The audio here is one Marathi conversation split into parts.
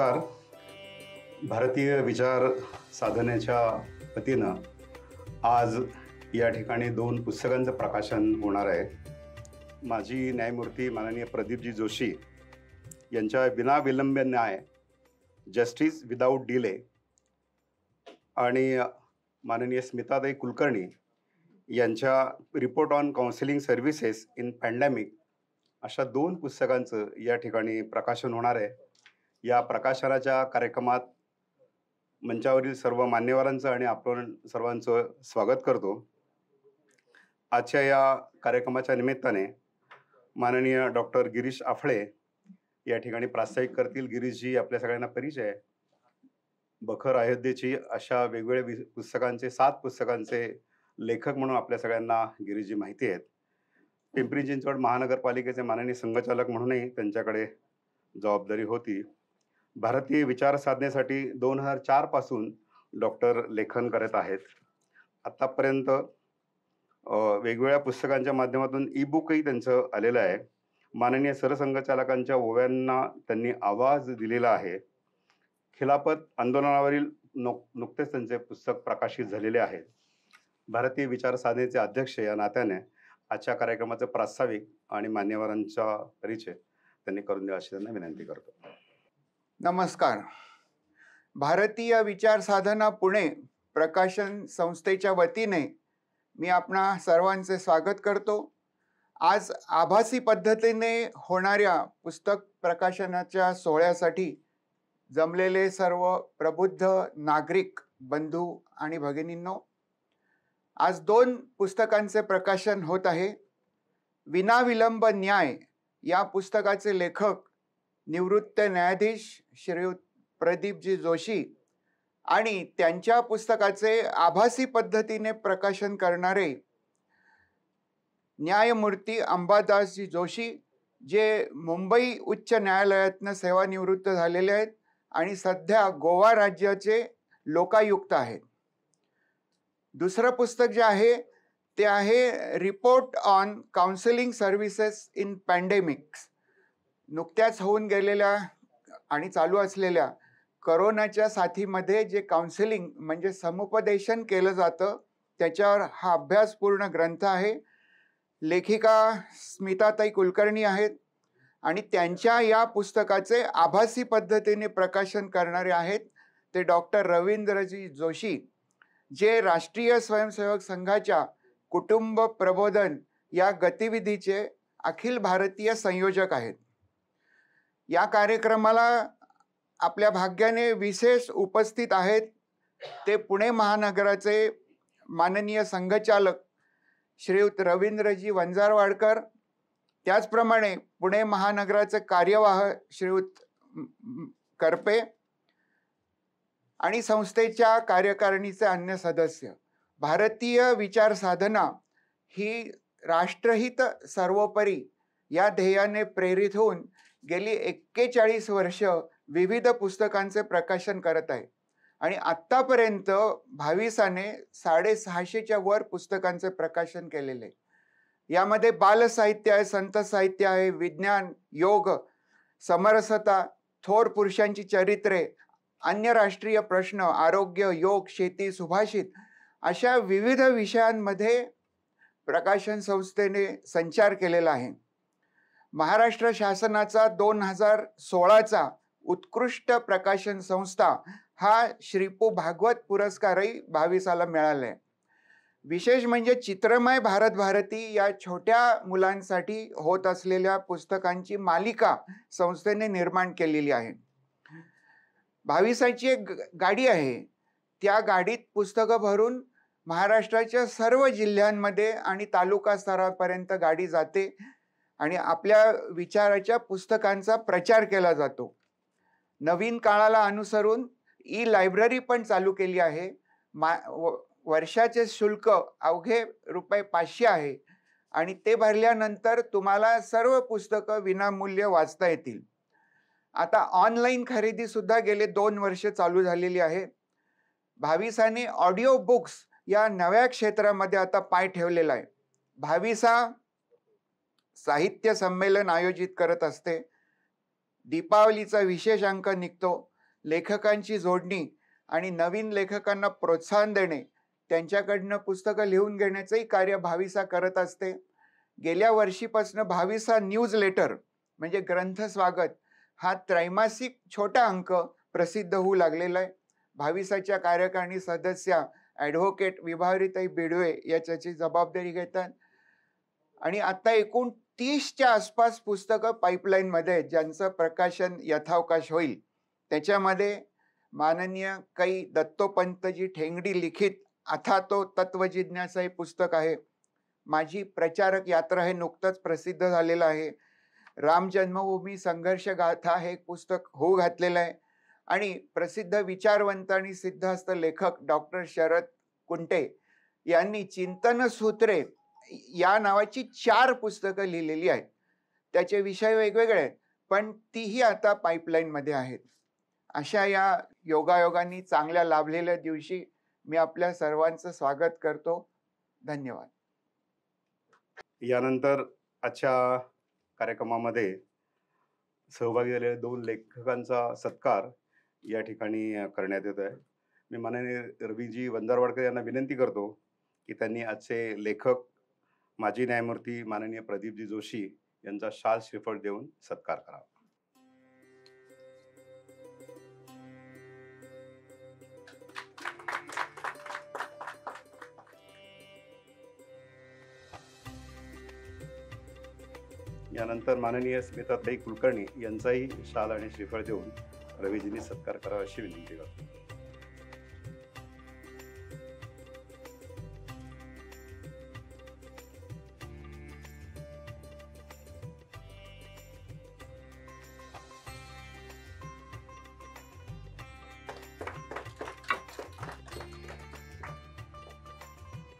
नमस्कार. भारतीय विचार साधनेच्या वतीनं आज या ठिकाणी 2 पुस्तकांचं प्रकाशन होणार आहे. माजी न्यायमूर्ती माननीय प्रदीपजी जोशी यांच्या विना विलंब न्याय, जस्टिस विदाऊट डिले आणि माननीय स्मिताताई कुलकर्णी यांच्या report on counselling services in pandemic अशा 2 पुस्तकांचं या ठिकाणी प्रकाशन होणार आहे. या प्रकाशनाच्या कार्यक्रमात मंचावरील सर्व मान्यवरांचं आणि आपण सर्वांचं स्वागत करतो. आजच्या या कार्यक्रमाच्या निमित्ताने माननीय डॉक्टर गिरीश आफळे या ठिकाणी प्रास्ताविक करतील. गिरीशजी आपल्या सगळ्यांना परिचय आहे. बखर अयोध्येची अशा वेगवेगळ्या पुस्तकांचे 7 पुस्तकांचे लेखक म्हणून आपल्या सगळ्यांना गिरीशजी माहिती आहेत. पिंपरी चिंचवड महानगरपालिकेचे माननीय संघचालक म्हणूनही त्यांच्याकडे जबाबदारी होती. भारतीय विचार साधनेसाठी 2004 पासून डॉक्टर लेखन करत आहेत. आतापर्यंत वेगवेगळ्या पुस्तकांच्या माध्यमातून ई-बुकही त्यांचं आलेलं आहे. माननीय सरसंघचालकांच्या ओव्यांना त्यांनी आवाज दिलेला आहे. खिलाफत आंदोलनावरील नुकतेच त्यांचे पुस्तक प्रकाशित झालेले आहे. भारतीय विचार साधनेचे अध्यक्ष या नात्याने आजच्या कार्यक्रमाचे प्रास्ताविक आणि मान्यवरांचा परिचय त्यांनी करून द्यावा अशी त्यांना विनंती करतो. नमस्कार. भारतीय विचार साधना पुणे प्रकाशन संस्थेच्या वतीने मी आपणा सर्वांचे स्वागत करतो. आज आभासी पद्धतीने होणाऱ्या पुस्तक प्रकाशनाच्या सोहळ्यासाठी जमलेले सर्व प्रबुद्ध नागरिक बंधू आणि भगिनींनो, आज 2 पुस्तकांचे प्रकाशन होत आहे. विना विलंब न्याय या पुस्तकाचे लेखक निवृत्त न्यायाधीश श्रीयुत प्रदीपजी जोशी आणि त्यांच्या पुस्तकाचे आभासी पद्धतीने प्रकाशन करणारे न्यायमूर्ती अंबादासजी जोशी, जे मुंबई उच्च न्यायालयातनं सेवानिवृत्त झालेले आहेत आणि सध्या गोवा राज्याचे लोकायुक्त आहेत. दुसरं पुस्तक जे आहे ते आहे report on counselling services in pandemics. नुकत्याच होऊन गेलेल्या आणि चालू असलेल्या करोनाच्या साथीमध्ये जे काउन्सिलिंग म्हणजे समुपदेशन केलं जातं त्याच्यावर हा अभ्यासपूर्ण ग्रंथ आहे. लेखिका स्मिताताई कुलकर्णी आहेत आणि त्यांच्या या पुस्तकाचे आभासी पद्धतीने प्रकाशन करणारे आहेत ते डॉक्टर रवींद्रजी जोशी, जे राष्ट्रीय स्वयंसेवक संघाच्या कुटुंब प्रबोधन या गतिविधीचे अखिल भारतीय संयोजक आहेत. या कार्यक्रमाला आपल्या भाग्याने विशेष उपस्थित आहेत ते पुणे महानगराचे माननीय संघचालक श्रीयुत रवींद्रजी वंजारवाडकर, त्याचप्रमाणे पुणे महानगराचे कार्यवाह श्रीयुत करपे आणि संस्थेच्या कार्यकारिणीचे अन्य सदस्य. भारतीय विचार साधना ही राष्ट्रहित सर्वोपरी या ध्येयाने प्रेरित होऊन गेली 41 वर्ष विविध पुस्तकांचे प्रकाशन करत आहे आणि आत्तापर्यंत 22ने 650च्या वर पुस्तकांचे प्रकाशन केलेले. यामध्ये बालसाहित्य आहे, संत साहित्य आहे, विज्ञान, योग, समरसता, थोर पुरुषांची चरित्रे, अन्य राष्ट्रीय प्रश्न, आरोग्य, योग, शेती, सुभाषित अशा विविध विषयांमध्ये प्रकाशन संस्थेने संचार केलेला आहे. महाराष्ट्र शासनाचा 2016चा उत्कृष्ट प्रकाशन संस्था हा श्रीपू भागवत पुरस्कारही 22ला मिळाला आहे. विशेष म्हणजे चित्रमय भारत भारती या छोट्या मुलांसाठी होत असलेल्या पुस्तकांची मालिका संस्थेने निर्माण केलेली आहे. 22ची एक गाडी आहे, त्या गाडीत पुस्तकं भरून महाराष्ट्राच्या सर्व जिल्ह्यांमध्ये आणि तालुका स्तरापर्यंत गाडी जाते आणि आपल्या विचाराच्या पुस्तकांचा प्रचार केला जातो. नवीन काळाला अनुसरून ई-लायब्ररी पण चालू केली आहे. वर्षाचे शुल्क अवघे ₹500 आहे आणि ते भरल्यानंतर तुम्हाला सर्व पुस्तकं विनामूल्य वाचता येतील. आता ऑनलाईन खरेदी सुद्धा गेले 2 वर्ष चालू झालेली आहे. 22ने ऑडिओ बुक्स या नव्या क्षेत्रामध्ये आता पाय ठेवलेला आहे. 22 साहित्य संमेलन आयोजित करत असते. दीपावलीचा विशेष अंक निघतो लेखकांची जोडणी आणि नवीन लेखकांना प्रोत्साहन देणे, त्यांच्याकडनं पुस्तकं लिहून घेण्याचंही कार्य भाविसा करत असते. गेल्या वर्षीपासून भाविसा न्यूज लेटर म्हणजे ग्रंथ स्वागत हा त्रैमासिक छोटा अंक प्रसिद्ध होऊ लागलेला आहे. भाविसाच्या कार्यकारिणी सदस्या ॲडव्होकेट विभावरीताई बिडवे याची जबाबदारी घेतात. आणि आता एकूण 30च्या आसपास पुस्तकं पाईपलाईनमध्ये आहेत, ज्यांचं प्रकाशन यथावकाश होईल. त्याच्यामध्ये माननीय कै दत्तोपंतजी ठेंगडी लिखित अथातो तत्वजिज्ञासा हे पुस्तक आहे. माझी प्रचारक यात्रा हे नुकतंच प्रसिद्ध झालेलं आहे. राम जन्मभूमी संघर्ष गाथा हे एक पुस्तक होऊ घातलेलं आहे. आणि प्रसिद्ध विचारवंत आणि सिद्धहस्त लेखक डॉक्टर शरद कुंटे यांनी चिंतन सूत्रे या नावाची 4 पुस्तकं लिहिलेली आहेत. त्याचे विषय वेगवेगळे आहेत, पण तीही आता पाईपलाईनमध्ये आहेत. अशा या योगायोगांनी चांगल्या लाभलेल्या दिवशी मी आपल्या सर्वांचं स्वागत करतो. धन्यवाद. यानंतर आजच्या कार्यक्रमामध्ये सहभागी झालेल्या 2 लेखकांचा सत्कार या ठिकाणी करण्यात येत आहे. मी माननीय रवीजी वंजारवाडकर यांना विनंती करतो की त्यांनी आजचे लेखक माजी न्यायमूर्ती माननीय प्रदीपजी जोशी यांचा शाल श्रीफळ देऊन सत्कार करावा. यानंतर माननीय स्मिताताई कुलकर्णी यांचाही शाल आणि श्रीफळ देऊन रवीजींनी सत्कार करावा अशी विनंती करतो.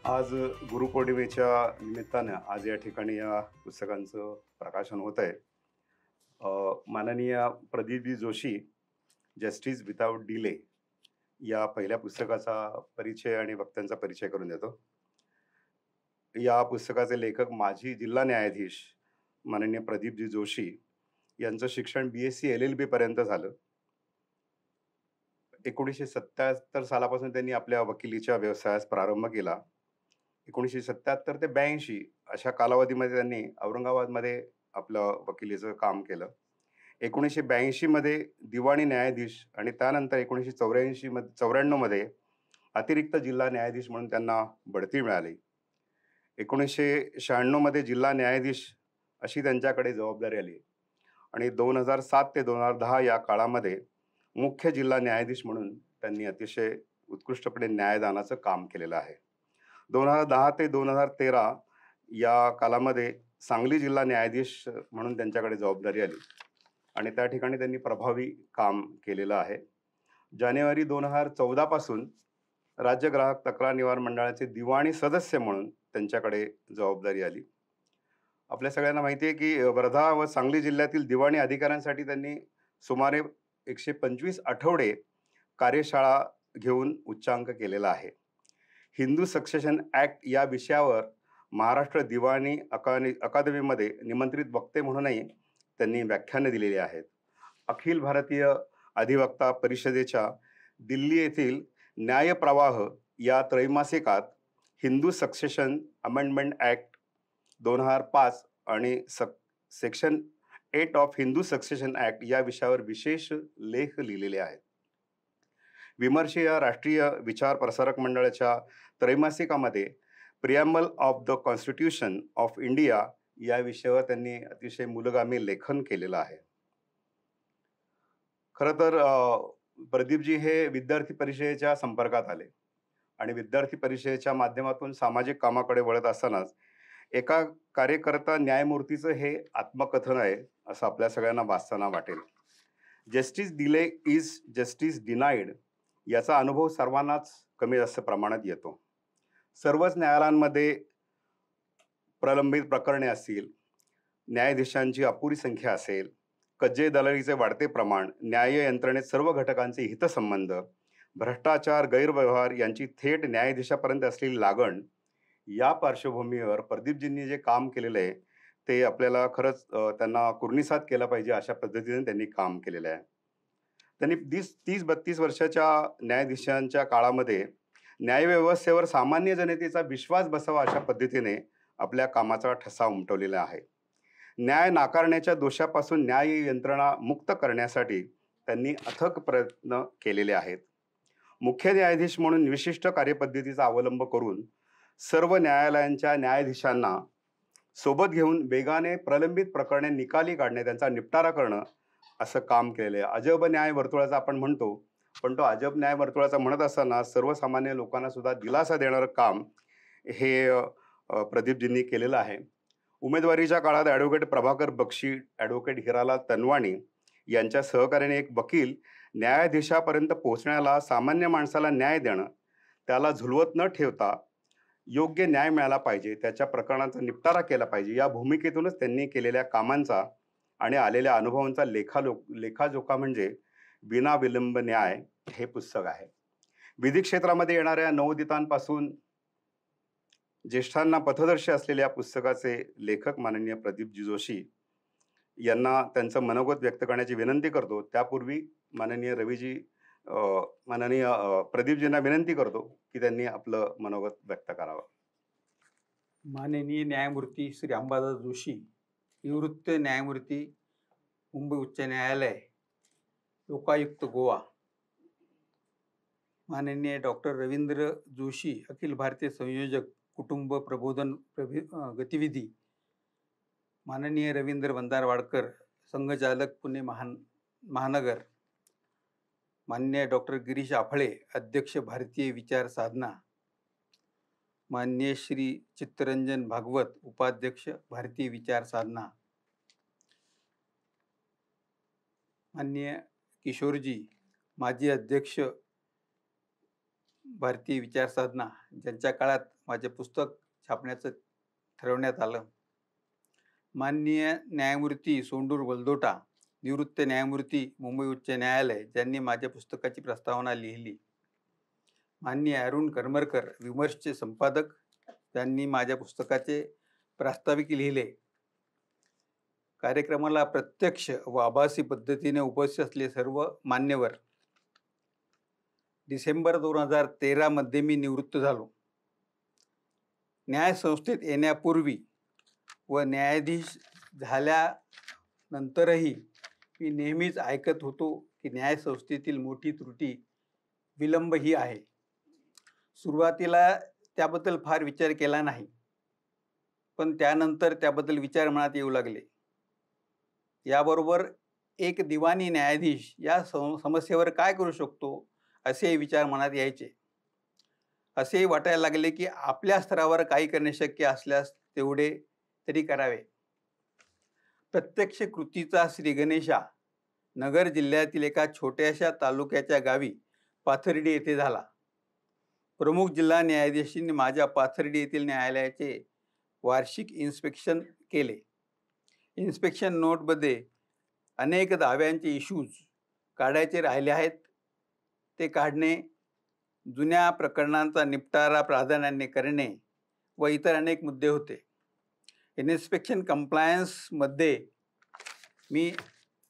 आज गुरुपौर्णिमेच्या निमित्तानं आज या ठिकाणी या पुस्तकांचं प्रकाशन होत आहे. माननीय प्रदीपजी जोशी जस्टिस विदाउट डिले या पहिल्या पुस्तकाचा परिचय आणि वक्त्यांचा परिचय करून देतो. या पुस्तकाचे लेखक माजी जिल्हा न्यायाधीश माननीय प्रदीपजी जोशी यांचं शिक्षण BSc LLB पर्यंत झालं. 1977 सालापासून त्यांनी आपल्या वकिलीच्या व्यवसायास प्रारंभ केला. 1977 ते 82 अशा कालावधीमध्ये त्यांनी औरंगाबादमध्ये आपलं वकिलीचं काम केलं. 1982 मध्ये दिवाणी न्यायाधीश आणि त्यानंतर 1994 मध्ये अतिरिक्त जिल्हा न्यायाधीश म्हणून त्यांना बढती मिळाली. 1996 मध्ये जिल्हा न्यायाधीश अशी त्यांच्याकडे जबाबदारी आली आणि 2007 ते 2010 या काळामध्ये मुख्य जिल्हा न्यायाधीश म्हणून त्यांनी अतिशय उत्कृष्टपणे न्यायदानाचं काम केलेलं आहे. 2010 ते 2013 या कालामध्ये सांगली जिल्हा न्यायाधीश म्हणून त्यांच्याकडे जबाबदारी आली आणि त्या ठिकाणी त्यांनी प्रभावी काम केलेलं आहे. जानेवारी 2014 पासून राज्य ग्राहक तक्रार निवारण मंडळाचे दिवाणी सदस्य म्हणून त्यांच्याकडे जबाबदारी आली. आपल्या सगळ्यांना माहिती आहे की वर्धा व सांगली जिल्ह्यातील दिवाणी अधिकाऱ्यांसाठी त्यांनी सुमारे 125 आठवडे कार्यशाळा घेऊन उच्चांक केलेला आहे. हिंदू सक्सेशन ॲक्ट या विषयावर महाराष्ट्र दिवाणी अकादमीमध्ये निमंत्रित वक्ते म्हणूनही त्यांनी व्याख्याने दिलेली आहेत. अखिल भारतीय अधिवक्ता परिषदेच्या दिल्ली येथील न्यायप्रवाह या त्रैमासिकात हिंदू सक्सेशन अमेंडमेंट ॲक्ट 2005 आणि section 8 of Hindu succession act या विषयावर विशेष लेख लिहिलेले आहेत. विमर्श या राष्ट्रीय विचार प्रसारक मंडळाच्या त्रैमासिकामध्ये preamble of the constitution of India या विषयावर त्यांनी अतिशय मूलगामी लेखन केलेलं आहे. खरं तर प्रदीपजी हे विद्यार्थी परिषदेच्या संपर्कात आले आणि विद्यार्थी परिषदेच्या माध्यमातून सामाजिक कामाकडे वळत असतानाच एका कार्यकर्ता न्यायमूर्तीचं हे आत्मकथन आहे असं आपल्या सगळ्यांना वाचताना वाटेल. Justice delay is justice denied याचा अनुभव सर्वांनाच कमी जास्त प्रमाणात येतो. सर्वच न्यायालयांमध्ये प्रलंबित प्रकरणे असतील, न्यायाधीशांची अपुरी संख्या असेल, कज्जे दलालीचे वाढते प्रमाण, न्याय यंत्रणेत सर्व घटकांचे हितसंबंध, भ्रष्टाचार, गैरव्यवहार यांची थेट न्यायाधीशापर्यंत असलेली लागण या पार्श्वभूमीवर प्रदीपजींनी जे काम केलेलं आहे ते आपल्याला खरंच त्यांना कुर्निसात केलं पाहिजे अशा पद्धतीने त्यांनी काम केलेलं आहे. त्यांनी 30-32 वर्षाच्या न्यायाधीशांच्या काळामध्ये न्यायव्यवस्थेवर सामान्य जनतेचा विश्वास बसावा अशा पद्धतीने आपल्या कामाचा ठसा उमटवलेला आहे. न्याय नाकारण्याच्या दोषापासून न्याय यंत्रणा मुक्त करण्यासाठी त्यांनी अथक प्रयत्न केलेले आहेत. मुख्य न्यायाधीश म्हणून विशिष्ट कार्यपद्धतीचा अवलंब करून सर्व न्यायालयांच्या न्यायाधीशांना सोबत घेऊन वेगाने प्रलंबित प्रकरणे निकाली काढणे, त्यांचा निपटारा करणं, असं काम केलेलं आहे. अजब न्याय वर्तुळाचा आपण म्हणतो, पण तो अजब न्याय वर्तुळाचा म्हणत असताना सर्वसामान्य लोकांना सुद्धा दिलासा देणारं काम हे प्रदीपजींनी केलेलं आहे. उमेदवारीच्या काळात ॲडव्होकेट प्रभाकर बक्षी, ॲडव्होकेट हिरालाल तनवाणी यांच्या सहकार्याने एक वकील न्यायाधीशापर्यंत पोहोचण्याला, सामान्य माणसाला न्याय देणं, त्याला झुलवत न ठेवता योग्य न्याय मिळाला पाहिजे, त्याच्या प्रकरणांचा निपटारा केला पाहिजे, या भूमिकेतूनच त्यांनी केलेल्या कामांचा आणि आलेल्या अनुभवांचा लेखाजोखा म्हणजे विना विलंब न्याय हे पुस्तक आहे. विधी क्षेत्रामध्ये येणाऱ्या नवोदितांपासून ज्येष्ठांना पथदर्शी असलेल्या पुस्तकाचे लेखक माननीय प्रदीपजी जोशी यांना त्यांचं मनोगत व्यक्त करण्याची विनंती करतो. त्यापूर्वी माननीय प्रदीपजींना विनंती करतो की त्यांनी आपलं मनोगत व्यक्त करावं. माननीय न्यायमूर्ती श्री अंबादास जोशी, निवृत्त न्यायमूर्ती, मुंबई उच्च न्यायालय, लोकायुक्त गोवा. माननीय डॉक्टर रवींद्र जोशी, अखिल भारतीय संयोजक, कुटुंब प्रबोधन गतिविधी. माननीय रवींद्र वंदारवाडकर, संघचालक, पुणे महानगर. माननीय डॉक्टर गिरीश आफळे, अध्यक्ष, भारतीय विचार साधना. माननीय श्री चित्तरंजन भागवत, उपाध्यक्ष, भारतीय विचार साधना. माननीय किशोरजी, माजी अध्यक्ष, भारतीय विचार साधना, ज्यांच्या काळात माझे पुस्तक छापण्याचं ठरवण्यात आलं. माननीय न्यायमूर्ती सोंडूर वलदोटा, निवृत्त न्यायमूर्ती, मुंबई उच्च न्यायालय, ज्यांनी माझ्या पुस्तकाची प्रस्तावना लिहिली. माननीय अरुण करमरकर, विमर्शचे संपादक, त्यांनी माझ्या पुस्तकाचे प्रास्ताविक लिहिले. कार्यक्रमाला प्रत्यक्ष व आभासी पद्धतीने उपस्थित असलेले सर्व मान्यवर. डिसेंबर 2013 मध्ये मी निवृत्त झालो. न्यायसंस्थेत येण्यापूर्वी व न्यायाधीश झाल्यानंतरही मी नेहमीच ऐकत होतो की न्यायसंस्थेतील मोठी त्रुटी विलंब ही आहे. सुरुवातीला त्याबद्दल फार विचार केला नाही, पण त्यानंतर त्याबद्दल विचार मनात येऊ लागले. याबरोबर एक दिवाणी न्यायाधीश या समस्येवर काय करू शकतो असे विचार मनात यायचे. असे वाटायला लागले की आपल्या स्तरावर काही करणे शक्य असल्यास तेवढे तरी करावे. प्रत्यक्ष कृतीचा श्री गणेशा नगर जिल्ह्यातील एका छोट्याशा तालुक्याच्या गावी पाथर्डी येथे झाला. प्रमुख जिल्हा न्यायाधीशांनी माझ्या पाथर्डी येथील न्यायालयाचे वार्षिक इन्स्पेक्शन केले. इन्स्पेक्शन नोटमध्ये अनेक दाव्यांचे इश्यूज काढायचे राहिले आहेत, ते काढणे, जुन्या प्रकरणांचा निपटारा प्राधान्याने करणे व इतर अनेक मुद्दे होते. इन्स्पेक्शन कंप्लायन्समध्ये मी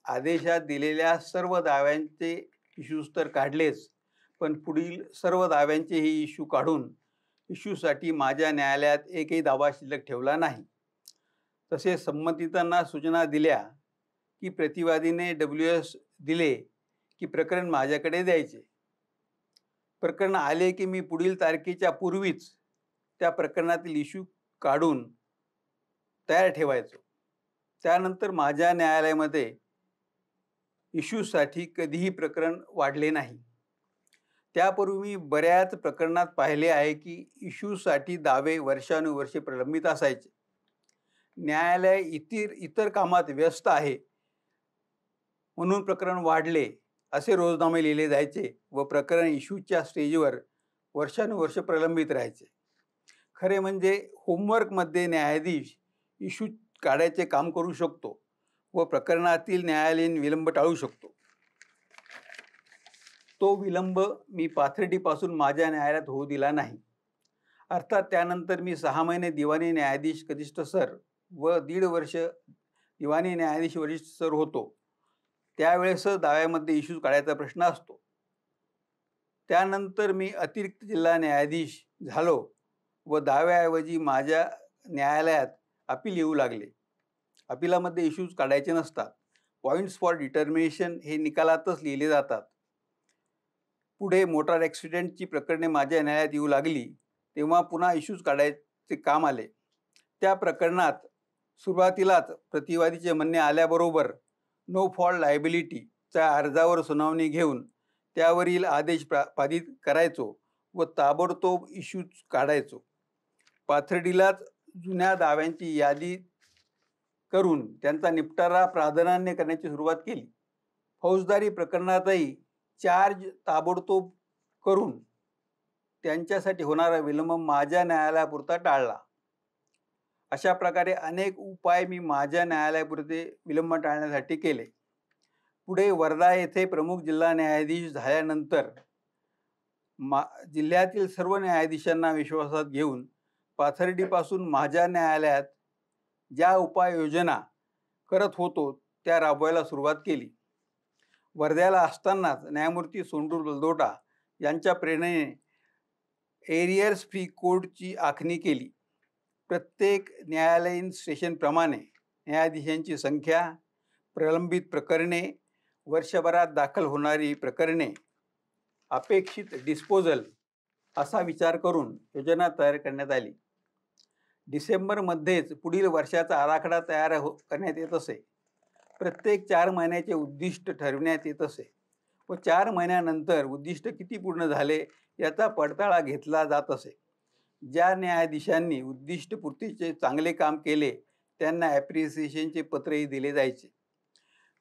आदेशात दिलेल्या सर्व दाव्यांचे इश्यूज तर काढलेच, पण पुढील सर्व दाव्यांचे हे इश्यू काढून इश्यूसाठी माझ्या न्यायालयात एकही दावा शिल्लक ठेवला नाही. तसेच संबंधितांना सूचना दिल्या की प्रतिवादीने WS दिले की प्रकरण माझ्याकडे द्यायचे. प्रकरण आले की मी पुढील तारखेच्या पूर्वीच त्या प्रकरणातील इश्यू काढून तयार ठेवायचो. त्यानंतर माझ्या न्यायालयामध्ये इश्यूसाठी कधीही प्रकरण वाढले नाही. त्यापूर्वी मी बऱ्याच प्रकरणात पाहिले आहे की इश्यूसाठी दावे वर्षानुवर्षे प्रलंबित असायचे. न्यायालय इतर कामात व्यस्त आहे म्हणून प्रकरण वाढले असे रोजनामे लिहिले जायचे व प्रकरण इश्यूच्या स्टेजवर वर्षानुवर्ष प्रलंबित राहायचे. खरे म्हणजे होमवर्कमध्ये न्यायाधीश इश्यू काढायचे काम करू शकतो व प्रकरणातील न्यायालयीन विलंब टाळू शकतो. तो विलंब मी पाथर्डीपासून माझ्या न्यायालयात होऊ दिला नाही. अर्थात त्यानंतर मी 6 महिने दिवाणी न्यायाधीश कनिष्ठ सर व 1.5 वर्ष दिवाणी न्यायाधीश वरिष्ठ सर होतो. त्यावेळेसच दाव्यामध्ये इश्यूज काढायचा प्रश्न असतो. त्यानंतर मी अतिरिक्त जिल्हा न्यायाधीश झालो व दाव्याऐवजी माझ्या न्यायालयात अपील येऊ लागले. अपिलामध्ये इश्यूज काढायचे नसतात. पॉईंट्स फॉर डिटर्मिनेशन हे निकालातच लिहिले जातात. पुढे मोटार ॲक्सिडेंटची प्रकरणे माझ्या न्यायालयात येऊ लागली तेव्हा पुन्हा इश्यूज काढायचे काम आले. त्या प्रकरणात सुरुवातीलाच प्रतिवादीचे म्हणणे आल्याबरोबर नो फॉल्ट लायबिलिटीच्या अर्जावर सुनावणी घेऊन त्यावरील आदेश पारित करायचो व ताबडतोब इश्यूज काढायचो. पाथर्डीलाच जुन्या दाव्यांची यादी करून त्यांचा निपटारा प्राधान्याने करण्याची सुरुवात केली. फौजदारी प्रकरणातही चार्ज ताबडतोब करून त्यांच्यासाठी होणारा विलंब माझ्या न्यायालयापुरता टाळला. अशा प्रकारे अनेक उपाय मी माझ्या न्यायालयापुरते विलंब टाळण्यासाठी केले. पुढे वर्धा येथे प्रमुख जिल्हा न्यायाधीश झाल्यानंतर जिल्ह्यातील सर्व न्यायाधीशांना विश्वासात घेऊन पाथर्डीपासून माझ्या न्यायालयात ज्या उपाययोजना करत होतो त्या राबवायला सुरुवात केली. वर्ध्याला असतानाच न्यायमूर्ती सोंडूर बलदोटा यांच्या प्रेरणेने एरियर्स फ्री कोर्टची आखणी केली. प्रत्येक न्यायालयीन स्टेशनप्रमाणे न्यायाधीशांची संख्या, प्रलंबित प्रकरणे, वर्षभरात दाखल होणारी प्रकरणे, अपेक्षित डिस्पोजल असा विचार करून योजना तयार करण्यात आली. डिसेंबरमध्येच पुढील वर्षाचा आराखडा तयार करण्यात येत असे. प्रत्येक 4 महिन्याचे उद्दिष्ट ठरविण्यात येत असे व 4 महिन्यानंतर उद्दिष्ट किती पूर्ण झाले याचा पडताळा घेतला जात असे. ज्या न्यायाधीशांनी उद्दिष्टपूर्तीचे चांगले काम केले त्यांना ॲप्रिसिएशनचे पत्रही दिले जायचे.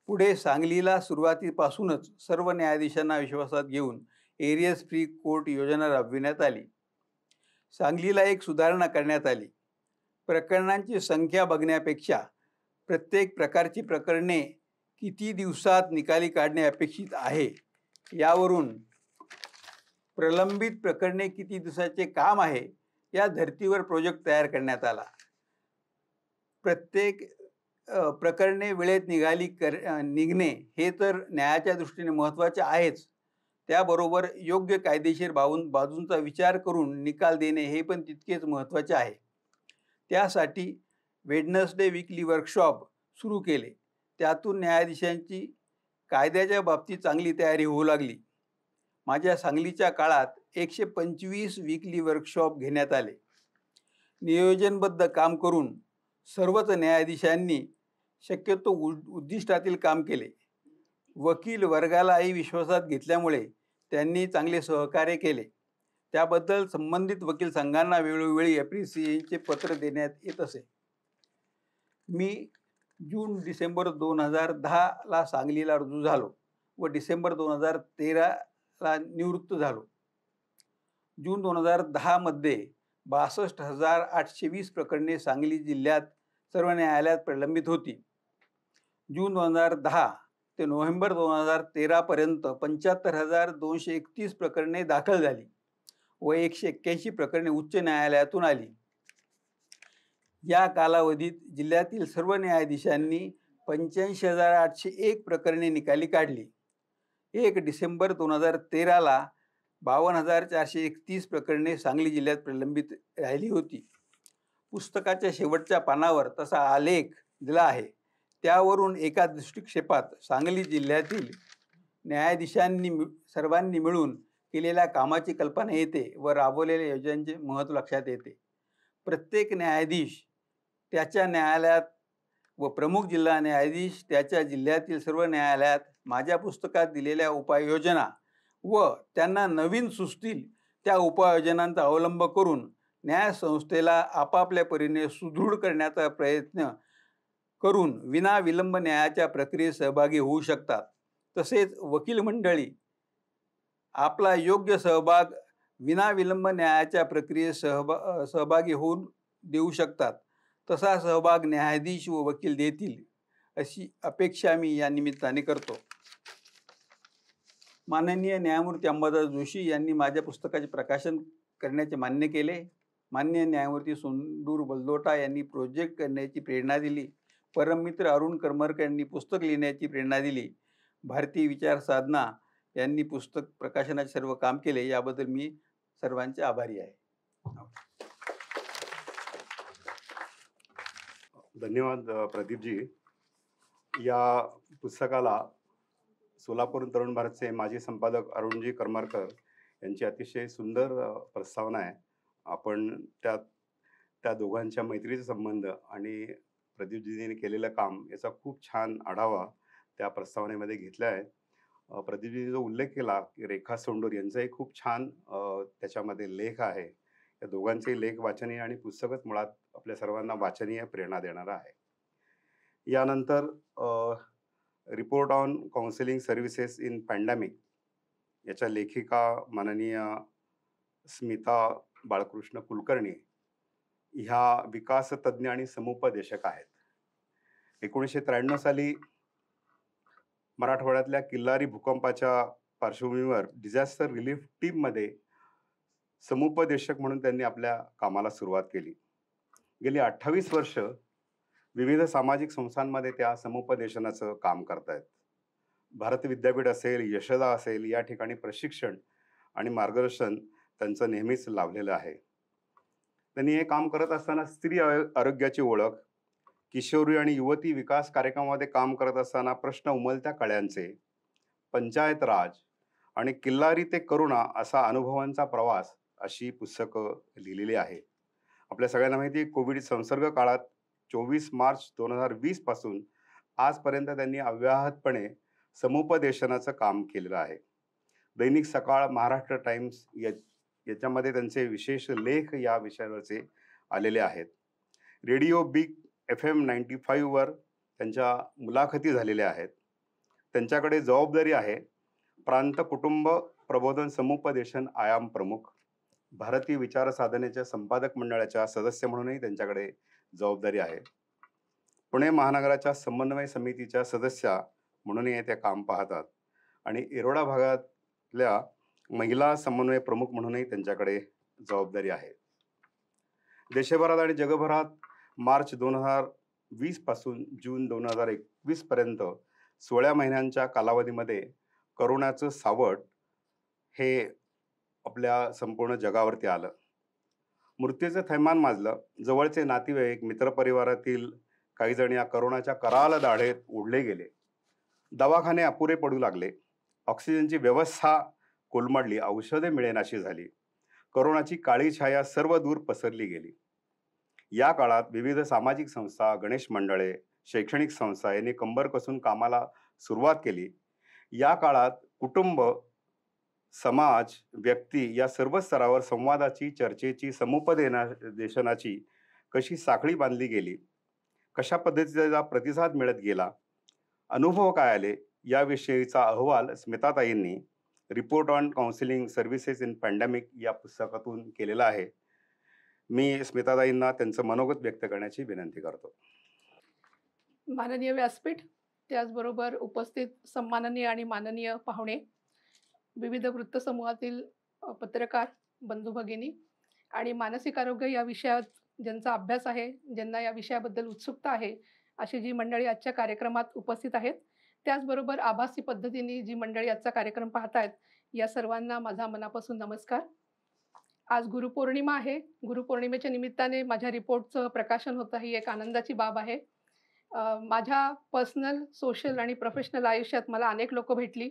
पुढे सांगलीला सुरुवातीपासूनच सर्व न्यायाधीशांना विश्वासात घेऊन एरियस फ्री कोर्ट योजना राबविण्यात आली. सांगलीला एक सुधारणा करण्यात आली. प्रकरणांची संख्या बघण्यापेक्षा प्रत्येक प्रकारची प्रकरणे किती दिवसात निकाली काढणे अपेक्षित आहे यावरून प्रलंबित प्रकरणे किती दिवसाचे काम आहे या धर्तीवर प्रोजेक्ट तयार करण्यात आला. प्रत्येक प्रकरणे वेळेत निघणे हे तर न्यायाच्या दृष्टीने महत्त्वाचे आहेच, त्याबरोबर योग्य कायदेशीर बाजूंचा विचार करून निकाल देणे हे पण तितकेच महत्त्वाचे आहे. त्यासाठी वेडनेसडे वीकली वर्कशॉप सुरू केले. त्यातून न्यायाधीशांची कायद्याच्या बाबतीत चांगली तयारी होऊ लागली. माझ्या सांगलीच्या काळात 125 वीकली वर्कशॉप घेण्यात आले. नियोजनबद्ध काम करून सर्वच न्यायाधीशांनी शक्यतो उद्दिष्टातील काम केले. वकील वर्गालाही विश्वासात घेतल्यामुळे त्यांनी चांगले सहकार्य केले. त्याबद्दल संबंधित वकील संघांना वेळोवेळी ॲप्रिसिएशनचे पत्र देण्यात येत असे. मी जून-डिसेंबर 2010ला सांगलीला रुजू झालो व डिसेंबर 2013ला निवृत्त झालो. जून 2010 मध्ये 62,820 प्रकरणे सांगली जिल्ह्यात सर्व न्यायालयात प्रलंबित होती. जून 2010 ते नोव्हेंबर 2013 पर्यंत 75,231 प्रकरणे दाखल झाली व 181 प्रकरणे उच्च न्यायालयातून आली. या कालावधीत जिल्ह्यातील सर्व न्यायाधीशांनी 85,801 प्रकरणे निकाली काढली. 1 डिसेंबर 2013ला 52,431 प्रकरणे सांगली जिल्ह्यात प्रलंबित राहिली होती. पुस्तकाच्या शेवटच्या पानावर तसा आलेख दिला आहे. त्यावरून एका दृष्टिक्षेपात सांगली जिल्ह्यातील न्यायाधीशांनी सर्वांनी मिळून केलेल्या कामाची कल्पना येते व राबवलेल्या योजनांचे महत्त्व लक्षात येते. प्रत्येक न्यायाधीश त्याच्या न्यायालयात व प्रमुख जिल्हा न्यायाधीश त्याच्या जिल्ह्यातील सर्व न्यायालयात माझ्या पुस्तकात दिलेल्या उपाययोजना व त्यांना नवीन सुचतील त्या उपाययोजनांचा अवलंब करून न्यायसंस्थेला आपापल्या परीने सुदृढ करण्याचा प्रयत्न करून विनाविलंब न्यायाच्या प्रक्रियेत सहभागी होऊ शकतात. तसेच वकील मंडळी आपला योग्य सहभाग विनाविलंब न्यायाच्या प्रक्रियेत सहभागी होऊन देऊ शकतात. तसा सहभाग न्यायाधीश व वकील देतील अशी अपेक्षा मी या निमित्ताने करतो. माननीय न्यायमूर्ती अंबादास जोशी यांनी माझ्या पुस्तकाचे प्रकाशन करण्याचे मान्य केले. माननीय न्यायमूर्ती सोंडूर बलदोटा यांनी प्रोजेक्ट करण्याची प्रेरणा दिली. परममित्र अरुण करमरकर यांनी पुस्तक लिहिण्याची प्रेरणा दिली. भारतीय विचार साधना यांनी पुस्तक प्रकाशनाचे सर्व काम केले, याबद्दल मी सर्वांचे आभारी आहे. धन्यवाद प्रदीपजी. या पुस्तकाला सोलापूर तरुण भारतचे माजी संपादक अरुणजी करमरकर यांची अतिशय सुंदर प्रस्तावना आहे. आपण त्या दोघांच्या मैत्रीचे संबंध आणि प्रदीपजींनी केलेलं काम याचा खूप छान आढावा त्या प्रस्तावनेमध्ये घेतला आहे. प्रदीपजींनी जो उल्लेख केला की रेखा सोंडूर यांचाही खूप छान त्याच्यामध्ये लेख आहे. या दोघांचे लेख वाचनीय आणि पुस्तकच मुळात आपल्या सर्वांना वाचनीय प्रेरणा देणारं आहे. यानंतर report on counselling services in pandemic याच्या लेखिका माननीय स्मिता बाळकृष्ण कुलकर्णी ह्या विकास तज्ज्ञ आणि समुपदेशक आहेत. 1993 साली मराठवाड्यातल्या किल्लारी भूकंपाच्या पार्श्वभूमीवर डिझास्टर रिलीफ टीममध्ये समुपदेशक म्हणून त्यांनी आपल्या कामाला सुरुवात केली. गेली 28 वर्ष विविध सामाजिक संस्थांमध्ये त्या समुपदेशनाचं काम करतायत. भारत विद्यापीठ असेल, यशदा असेल, या ठिकाणी प्रशिक्षण आणि मार्गदर्शन त्यांचं नेहमीच लाभलेलं आहे. त्यांनी हे काम करत असताना स्त्री आरोग्याची ओळख, किशोरी आणि युवती विकास कार्यक्रमामध्ये काम करत असताना प्रश्न उमलत्या कळ्यांचे, पंचायत राज आणि किल्लारी ते करुणा असा अनुभवांचा प्रवास अशी पुस्तकं लिहिलेली आहे. आपल्या सगळ्यांना माहिती आहे, कोविड संसर्ग काळात 24 मार्च 2020 पासून आजपर्यंत त्यांनी अव्याहतपणे समुपदेशनाचं काम केलेलं आहे. दैनिक सकाळ, महाराष्ट्र टाइम्स याच्यामध्ये त्यांचे विशेष लेख या विषयावरचे आलेले आहेत. रेडिओ बिग FM 95 वर त्यांच्या मुलाखती झालेल्या आहेत. त्यांच्याकडे जबाबदारी आहे प्रांत कुटुंब प्रबोधन समुपदेशन आयाम प्रमुख, भारतीय विचार साधनेच्या संपादक मंडळाच्या सदस्य म्हणूनही त्यांच्याकडे जबाबदारी आहे. पुणे महानगराच्या समन्वय समितीच्या सदस्या म्हणूनही ते काम पाहतात आणि येरोडा भागातल्या महिला समन्वय प्रमुख म्हणूनही त्यांच्याकडे जबाबदारी आहे. देशभरात आणि जगभरात मार्च 2020 पासून जून 2021 पर्यंत 16 महिन्यांच्या कालावधीमध्ये करोनाचं सावट हे आपल्या संपूर्ण जगावरती आलं. मृत्यूचं थैमान माजलं. जवळचे नातेवाईक, मित्रपरिवारातील काही जण या करोनाच्या कराल दाढेत ओढले गेले. दवाखाने अपुरे पडू लागले. ऑक्सिजनची व्यवस्था कोलमडली. औषधे मिळेनाशी झाली. करोनाची काळी छाया सर्व दूर पसरली गेली. या काळात विविध सामाजिक संस्था, गणेश मंडळे, शैक्षणिक संस्था यांनी कंबर कसून कामाला सुरुवात केली. या काळात कुटुंब, समाज, व्यक्ती या सर्व स्तरावर संवादाची, चर्चेची, समुपदेशनाची कशी साखळी बांधली गेली, कशा पद्धतीचा प्रतिसाद मिळत गेला, अनुभव काय आले, याविषयीचा अहवाल स्मिताताईंनी report on counselling services in pandemic या पुस्तकातून केलेला आहे. मी स्मिताताईंना त्यांचं मनोगत व्यक्त करण्याची विनंती करतो. माननीय व्यासपीठ, त्याचबरोबर उपस्थित सन्माननीय आणि माननीय पाहुणे, विविध वृत्तसमूहातील पत्रकार बंधू भगिनी आणि मानसिक आरोग्य या विषयात ज्यांचा अभ्यास आहे, ज्यांना या विषयाबद्दल उत्सुकता आहे, अशी जी मंडळी आजच्या कार्यक्रमात उपस्थित आहेत, त्याचबरोबर आभासी पद्धतीने जी मंडळी आजचा कार्यक्रम पाहतायत, या सर्वांना माझा मनापासून नमस्कार. आज गुरुपौर्णिमा आहे. गुरुपौर्णिमेच्या निमित्ताने माझ्या रिपोर्टचं प्रकाशन होतं, ही एक आनंदाची बाब आहे. माझ्या पर्सनल, सोशल आणि प्रोफेशनल आयुष्यात मला अनेक लोक भेटली.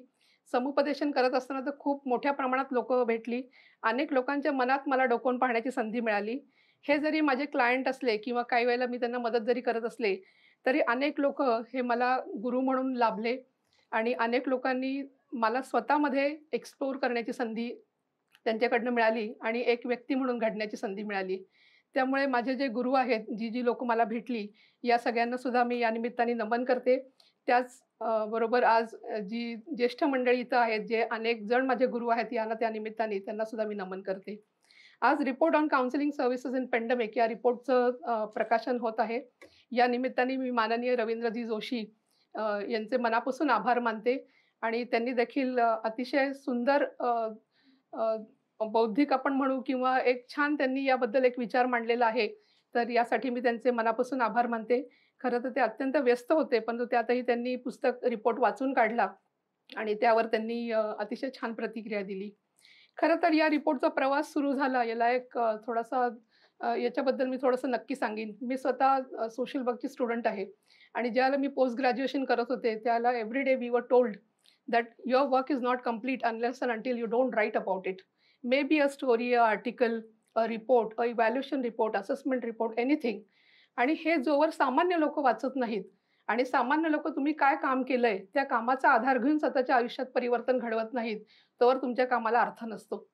समुपदेशन करत असताना तर खूप मोठ्या प्रमाणात लोक भेटली. अनेक लोकांच्या मनात मला डोकावून पाहण्याची संधी मिळाली. हे जरी माझे क्लायंट असले किंवा काही वेळेला मी त्यांना मदत जरी करत असले, तरी अनेक लोक हे मला गुरु म्हणून लाभले आणि अनेक लोकांनी मला स्वतःमध्ये एक्सप्लोर करण्याची संधी त्यांच्याकडनं मिळाली आणि एक व्यक्ती म्हणून घडण्याची संधी मिळाली. त्यामुळे माझे जे गुरु आहेत, जी लोक मला भेटली, या सगळ्यांना सुद्धा मी या निमित्ताने नमन करते. त्याच बरोबर आज जी ज्येष्ठ मंडळी इथं आहेत, जे अनेक जण माझे गुरु आहेत, यांना त्या निमित्ताने त्यांना सुद्धा मी नमन करते. आज report on counselling services in pandemic या रिपोर्टचं प्रकाशन होत आहे. या निमित्ताने मी माननीय रवींद्रजी जोशी यांचे मनापासून आभार मानते आणि त्यांनी देखील अतिशय सुंदर बौद्धिक आपण म्हणू किंवा एक छान त्यांनी याबद्दल एक विचार मांडलेला आहे. तर यासाठी मी त्यांचे मनापासून आभार मानते. खरं तर ते अत्यंत व्यस्त होते, परंतु त्यातही त्यांनी पुस्तक रिपोर्ट वाचून काढला आणि त्यावर त्यांनी अतिशय छान प्रतिक्रिया दिली. खरं तर या रिपोर्टचा प्रवास सुरू झाला याला एक थोडासा याच्याबद्दल मी थोडंसं नक्की सांगेन. मी स्वतः सोशल वर्कची स्टुडंट आहे आणि ज्यावेळेला मी पोस्ट ग्रॅज्युएशन करत होते, त्यावेळेला every day we were told that your work is not complete unless and until you don't write about it. Maybe a story, a article, a report, a evaluation report, assessment report, anything. आणि हे जोवर सामान्य लोकं वाचत नाहीत आणि सामान्य लोकं तुम्ही काय काम केलंय, त्या कामाचा आधार घेऊन स्वतःच्या आयुष्यात परिवर्तन घडवत नाहीत, तोवर तुमच्या कामाला अर्थ नसतो.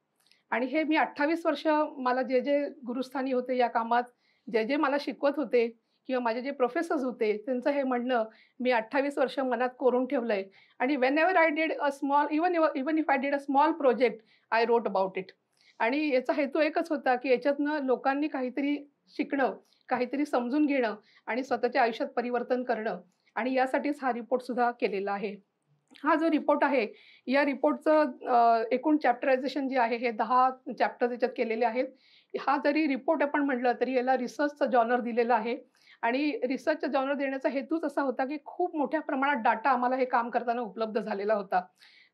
आणि हे मी 28 वर्ष मला जे गुरुस्थानी होते या कामात, जे मला शिकवत होते किंवा माझे जे प्रोफेसर्स होते, त्यांचं हे म्हणणं मी 28 वर्ष मनात कोरून ठेवलंय. आणि whenever I did a small even if I did a small project, I wrote about it. आणि याचा हेतू एकच होता, की याच्यातनं लोकांनी काहीतरी शिकणं, काहीतरी समजून घेणं आणि स्वतःच्या आयुष्यात परिवर्तन करणं. आणि यासाठीच हा रिपोर्टसुद्धा केलेला आहे. हा जो रिपोर्ट आहे, या रिपोर्टचं एकूण चॅप्टरायझेशन जे आहे, हे 10 चॅप्टर्स याच्यात केलेले आहेत. हा जरी रिपोर्ट आपण म्हटलं, तरी याला रिसर्चचा जॉनर दिलेला आहे. आणि रिसर्चचा जॉनर देण्याचा हेतूच असा होता, की खूप मोठ्या प्रमाणात डाटा आम्हाला हे काम करताना उपलब्ध झालेला होता.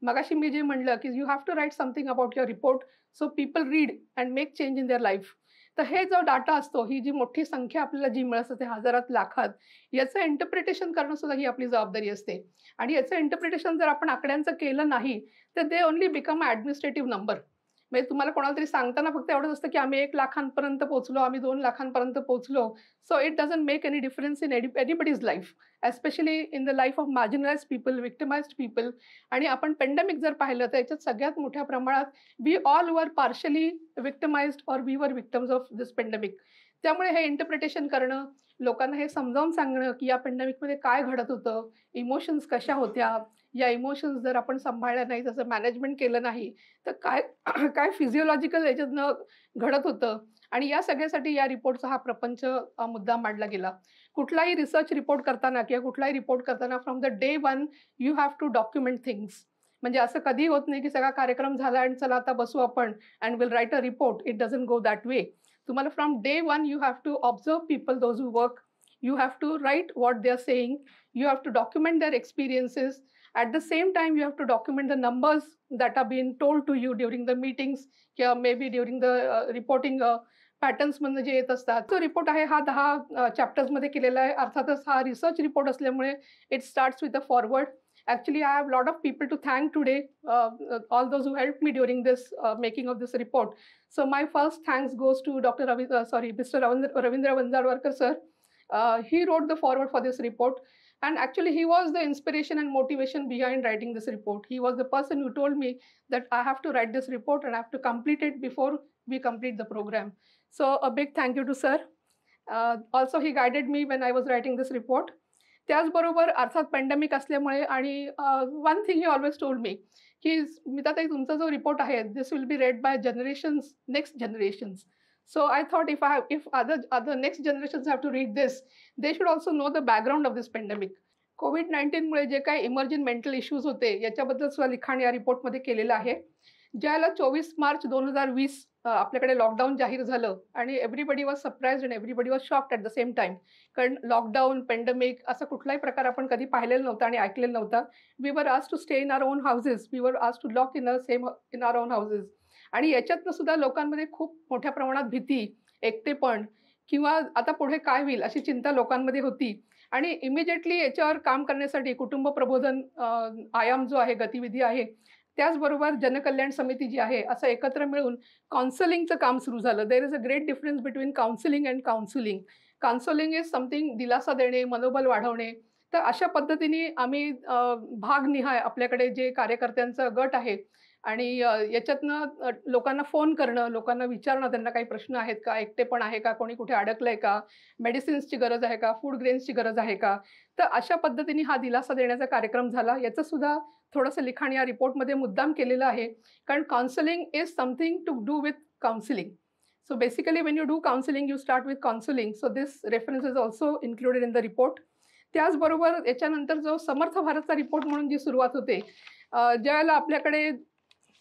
मगाशी मी जे म्हटलं, की you have to write something about your report so people read and make change in their life. तर हे जो डाटा असतो, ही जी मोठी संख्या आपल्याला जी मिळत असते हजारात, लाखात, याचं इंटरप्रिटेशन करणं सुद्धा ही आपली जबाबदारी असते. आणि याचं इंटरप्रिटेशन जर आपण आकड्यांचं केलं नाही, तर दे only become a administrative number. म्हणजे तुम्हाला कोणाला तरी सांगताना फक्त एवढंच असतं, की आम्ही 1,00,000पर्यंत पोहोचलो, आम्ही 2,00,000पर्यंत पोहोचलो. So it doesn't make any difference in anybody's life, especially in the life of marginalised people, victimised people. आणि आपण पेंडेमिक जर पाहिलं, तर याच्यात सगळ्यात मोठ्या प्रमाणात we all were partially victimized or we were victims of this pandemic. त्यामुळे हे इंटरप्रिटेशन करणं, लोकांना हे समजावून सांगणं, की या पेंडेमिकमध्ये काय घडत होतं, इमोशन्स कशा होत्या, या इमोशन्स जर आपण सांभाळल्या नाही, त्याचं मॅनेजमेंट केलं नाही, तर काय काय फिजिओलॉजिकल याच्यातनं घडत होतं. आणि या सगळ्यासाठी या रिपोर्टचा हा प्रपंच मुद्दा मांडला गेला. कुठलाही रिसर्च रिपोर्ट करताना किंवा कुठलाही रिपोर्ट करताना from the day one you have to document things. म्हणजे असं कधी होत नाही, की सगळा कार्यक्रम झाला आणि चला आता बसू आपण and will write a report. It doesn't go that way. तुम्हाला from day one you have to observe people, those who work. You have to write what they are saying. You have to document their experiences. At the same time, you have to document the numbers that are being told to you during the meetings, or maybe during the reporting patterns मधनं जे येत असतात. तो रिपोर्ट आहे हा 10 चॅप्टर्समध्ये केलेला आहे. अर्थातच हा रिसर्च रिपोर्ट असल्यामुळे it starts with a forward. Actually, I have a lot of people to thank today, all those who helped me during this making of this report. So my first thanks goes to Mr. Ravindra Vanzarwarkar sir. He wrote the foreword for this report, and actually he was the inspiration and motivation behind writing this report. He was the person who told me that I have to write this report and I have to complete it before we complete the program. So a big thank you to sir. Also he guided me when I was writing this report. त्याचबरोबर अर्थात पॅन्डेमिक असल्यामुळे आणि one thing he always told me, की स्मिताताई तुमचा जो रिपोर्ट आहे, this will be read by generations, next generations. So I thought if other next generations have to read this, they should also know the background of this pandemic. COVID-19 मुळे जे काही इमर्जिंग मेंटल इश्यूज होते, याच्याबद्दल सुद्धा लिखाण या रिपोर्टमध्ये केलेलं आहे. ज्याला 24 मार्च 2020 आपल्याकडे लॉकडाऊन जाहीर झालं आणि everybody was surprised and everybody was shocked at the same time. कारण लॉकडाऊन, पेंडेमिक असा कुठलाही प्रकार आपण कधी पाहिलेला नव्हता आणि ऐकलेला नव्हता. We were asked to stay in our own houses, we were asked to lock in our own houses. आणि याच्यातनं सुद्धा लोकांमध्ये खूप मोठ्या प्रमाणात भीती, एकटेपण किंवा आता पुढे काय होईल अशी चिंता लोकांमध्ये होती. आणि इमिजिएटली याच्यावर काम करण्यासाठी कुटुंब प्रबोधन आयाम जो आहे, गतिविधी आहे, त्याचबरोबर जनकल्याण समिती जी आहे, असं एकत्र मिळून काउन्सिलिंगचं काम सुरू झालं. There is a great difference between counselling and counselling. Counselling is something दिलासा देणे, मनोबल वाढवणे. तर अशा पद्धतीने आम्ही भागनिहाय आपल्याकडे जे कार्यकर्त्यांचा गट आहे आणि याच्यातनं लोकांना फोन करणं, लोकांना विचारणं त्यांना काही प्रश्न आहेत का, एकटेपण आहे का, कोणी कुठे अडकलंय का, मेडिसिन्सची गरज आहे का, फूड ग्रेन्सची गरज आहे का. तर अशा पद्धतीने हा दिलासा देण्याचा कार्यक्रम झाला. याचं सुद्धा थोडंसं लिखाण या रिपोर्टमध्ये मुद्दाम केलेलं आहे. कारण counselling is something to do with counselling. So basically when you do counseling, you start with counseling. So this reference is also included in the report. त्याचबरोबर याच्यानंतर जो समर्थ भारतचा रिपोर्ट म्हणून जी सुरुवात होते, ज्यावेळेला आपल्याकडे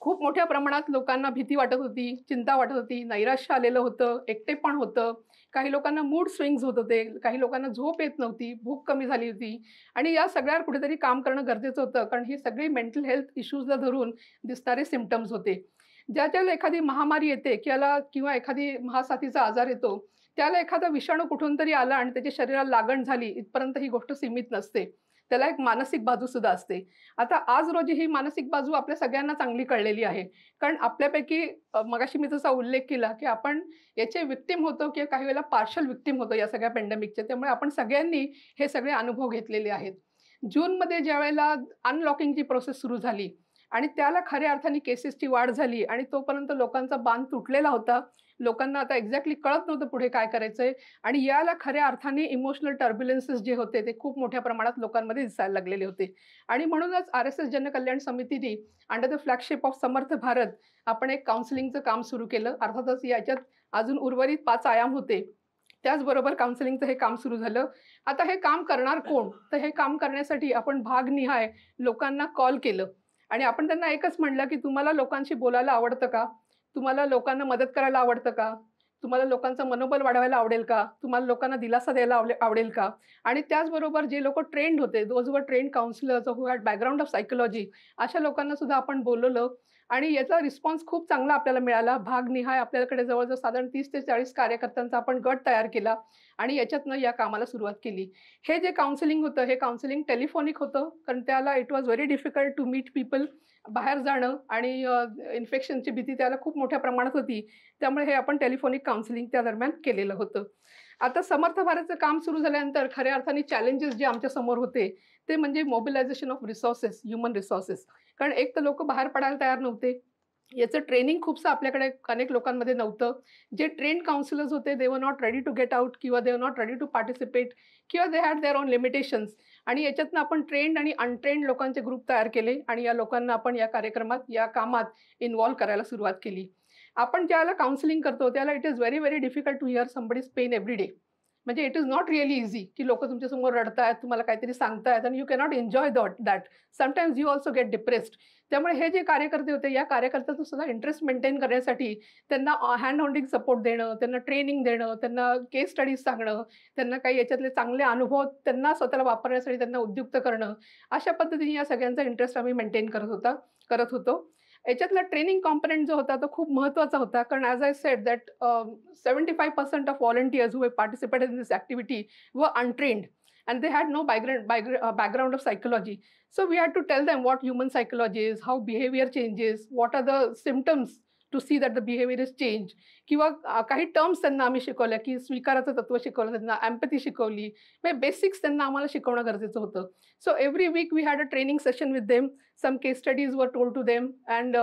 खूप मोठ्या प्रमाणात लोकांना भीती वाटत होती, चिंता वाटत होती, नैराश्य आलेलं होतं, एकटेपण होतं काही लोकांना मूड स्विंग्स होत होते, काही लोकांना झोप येत नव्हती, भूक कमी झाली होती आणि या सगळ्यावर कुठेतरी काम करणं गरजेचं होतं. कारण ही सगळी मेंटल हेल्थ इश्यूजला धरून दिसणारे सिम्प्टम्स होते. ज्याला एखादी महामारी येते किंवा एखादी महासाथीचा आजार येतो, त्याला एखादा विषाणू कुठून तरी आला आणि त्याच्या शरीराला लागण झाली इथपर्यंत ही गोष्ट सीमित नसते. त्याला एक मानसिक बाजू सुद्धा असते. आता आज रोजी ही मानसिक बाजू आपल्या सगळ्यांना चांगली कळलेली आहे. कारण आपल्यापैकी मगाशी मी जसा उल्लेख केला, की आपण याचे विक्टिम होतो किंवा काही वेळेला पार्शल विक्टिम होतो या सगळ्या पॅन्डेमिकचे. त्यामुळे आपण सगळ्यांनी हे सगळे अनुभव घेतलेले आहेत. जूनमध्ये ज्यावेळेला अनलॉकिंगची प्रोसेस सुरू झाली आणि त्याला खऱ्या अर्थाने केसेसची वाढ झाली आणि तोपर्यंत लोकांचा बांध तुटलेला होता. लोकांना आता एक्झॅक्टली कळत नव्हतं पुढे काय करायचंय आणि याला खऱ्या अर्थाने इमोशनल टर्ब्युलन्सेस जे होते ते खूप मोठ्या प्रमाणात लोकांमध्ये दिसायला लागलेले होते. आणि म्हणूनच RSS जनकल्याण समितीने अंडर द फ्लॅगशिप ऑफ समर्थ भारत आपण एक काउन्सिलिंगचं काम सुरू केलं. अर्थातच याच्यात अजून उर्वरित 5 आयाम होते. त्याचबरोबर काउन्सिलिंगचं हे काम सुरू झालं. आता हे काम करणार कोण? तर हे काम करण्यासाठी आपण भागनिहाय लोकांना कॉल केलं आणि आपण त्यांना एकच म्हटलं, की तुम्हाला लोकांशी बोलायला आवडतं का? तुम्हाला लोकांना मदत करायला आवडतं का? तुम्हाला लोकांचं मनोबल वाढवायला आवडेल का? तुम्हाला लोकांना दिलासा द्यायला आवडेल का? आणि त्याचबरोबर जे लोकं ट्रेन्ड होते, those were trained counsellors who had background of psychology, अशा लोकांना सुद्धा आपण बोलवलं आणि याचा रिस्पॉन्स खूप चांगला आपल्याला मिळाला. भागनिहाय आपल्याकडे जवळजवळ साधारण 30 ते 40 कार्यकर्त्यांचा आपण गट तयार केला आणि याच्यातनं या कामाला सुरुवात केली. हे जे काउन्सिलिंग होतं, हे काउन्सिलिंग टेलिफोनिक होतं, कारण त्याला it was very difficult to meet people. बाहेर जाणं आणि इन्फेक्शनची भीती त्याला खूप मोठ्या प्रमाणात होती. त्यामुळे हे आपण टेलिफोनिक काउन्सिलिंग त्या दरम्यान केलेलं होतं. आता समर्थ भारतचं काम सुरू झाल्यानंतर खऱ्या अर्थाने चॅलेंजेस जे आमच्या समोर होते ते म्हणजे mobilisation of resources, human resources. कारण एक तर लोक बाहेर पडायला तयार नव्हते. याचं ट्रेनिंग खूपसं आपल्याकडे अनेक लोकांमध्ये नव्हतं. जे ट्रेन्ड काउन्सिलर्स होते they were not ready to get out किंवा they were not ready to participate किंवा they had their own limitations. आणि याच्यातनं आपण ट्रेन्ड आणि अनट्रेन्ड लोकांचे ग्रुप तयार केले आणि या लोकांना आपण या कार्यक्रमात, या कामात इन्व्हॉल्व करायला सुरुवात केली. आपण ज्याला काउन्सिलिंग करतो त्याला it is very very difficult to hear somebody's pain every day. म्हणजे it is not really easy की लोक तुमच्यासमोर रडतायत, तुम्हाला काहीतरी सांगतायत आणि you cannot enjoy that. Sometimes you also get depressed. त्यामुळे हे जे कार्यकर्ते होते, या कार्यकर्त्यांचा सुद्धा इंटरेस्ट मेंटेन करण्यासाठी त्यांना हँड होल्डिंग सपोर्ट देणं, त्यांना ट्रेनिंग देणं, त्यांना केस स्टडीज सांगणं, त्यांना काही याच्यातले चांगले अनुभव त्यांना स्वतःला वापरण्यासाठी त्यांना उद्युक्त करणं, अशा पद्धतीने या सगळ्यांचा इंटरेस्ट आम्ही मेंटेन करत होतो. याच्यातला ट्रेनिंग कॉम्पोनंट जो होता तो खूप महत्त्वाचा होता. कारण as I said that 75% of volunteers who participated in this activity वर untrained and they had no background of psychology. So we had to tell them what human psychology is, how behavior changes, what are the symptoms to see that the behavior is changed. किंवा काही टर्म्स त्यांना आम्ही शिकवल्या, की स्वीकाराचं तत्व शिकवलं त्यांना, एम्पॅथी शिकवली. म्हणजे बेसिक्स त्यांना आम्हाला शिकवणं गरजेचं होतं. So every week we had a training session with them. Some case studies were told to them and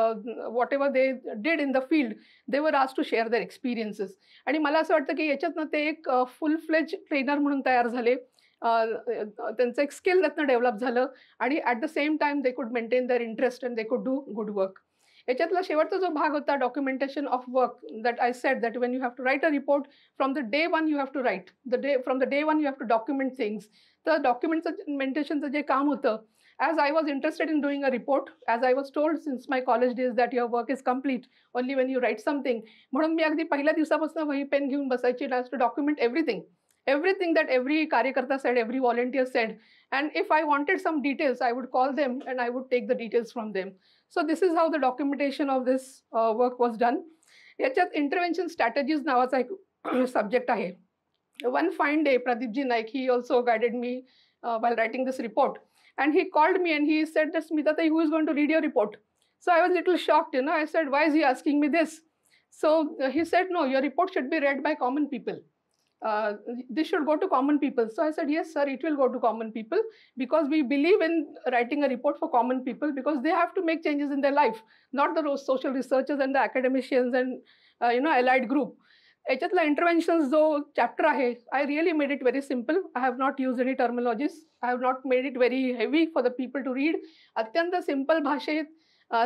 whatever they did in the field, they were asked to share their experiences. आणि मला असं वाटतं की याच्यातनं ते एक फुल फ्लेज ट्रेनर म्हणून तयार झाले. त्यांचं एक स्किल त्यातनं डेव्हलप झालं आणि at the same time they could maintain their interest and they could do good work. याच्यातला शेवटचा जो भाग होता documentation of work, that I said that when you have to write a report from the day one you have to write from the day one you have to document things. तर डॉक्युमेंटेशनचं जे काम होतं, as I was interested in doing a report, as I was told since my college days that your work is complete only when you write something, म्हणून मी अगदी पहिल्या दिवसापासून वही पेन घेऊन बसायची and I used to document everything that every कार्यकर्ता said, every volunteer said, and if I wanted some details I would call them and I would take the details from them. So this is how the documentation of this work was done. याच्यात इंटरव्हेन्शन स्ट्रॅटेजीज नावाचा एक सब्जेक्ट आहे. One fine day Pradeepji Naik, he also guided me while writing this report. And he called me and he said that Smita, who is going to read your report? So I was a little shocked, I said, why is he asking me this? So he said, no, your report should be read by common people. This should go to common people. So I said, yes, sir, it will go to common people because we believe in writing a report for common people because they have to make changes in their life, not the social researchers and the academicians and, allied group. याच्यातला इंटरव्हेन्शन्स जो चॅप्टर आहे, I really made it very simple. I have not use any terminologies. I have not made it very heavy for the people to read. अत्यंत सिम्पल भाषेत,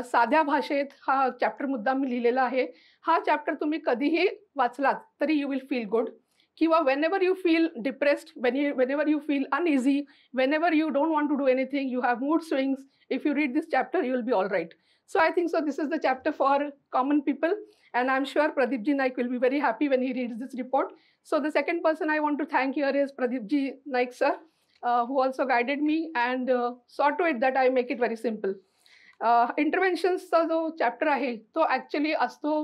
साध्या भाषेत हा चॅप्टर मुद्दाम मी लिहिलेला आहे. हा चॅप्टर तुम्ही कधीही वाचलात तरी यू विल फील गुड. किंवा whenever you feel depressed, whenever you feel uneasy, whenever you don't want to do anything, you have mood swings, if you read this chapter, you will be all right. So I think so this is the chapter for common people, and I'm sure Pradeepji Naik will be very happy when he reads this report. So the second person I want to thank here is Pradeepji Naik sir, who also guided me and saw to it that I make it very simple. इंटरव्हेन्शन्सचा जो चॅप्टर आहे तो ॲक्च्युली असतो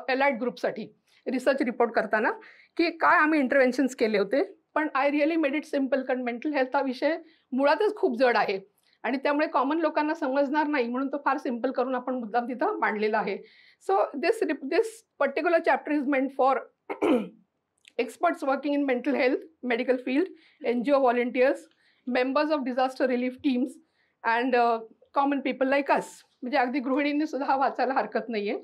एलाइड ग्रुपसाठी रिसर्च रिपोर्ट करताना, की काय आम्ही इंटरव्हेन्शन्स केले होते. पण I really made it simple, कारण मेंटल हेल्थ हा विषय मुळातच खूप जड आहे आणि त्यामुळे कॉमन लोकांना समजणार नाही, म्हणून तो फार सिम्पल करून आपण मुद्दाम तिथं मांडलेला आहे. So this particular chapter is meant for experts working in mental health, medical field, NGO volunteers, members of disaster relief teams, and common people like us. म्हणजे अगदी गृहिणींनी सुद्धा हा वाचायला हरकत नाहीये.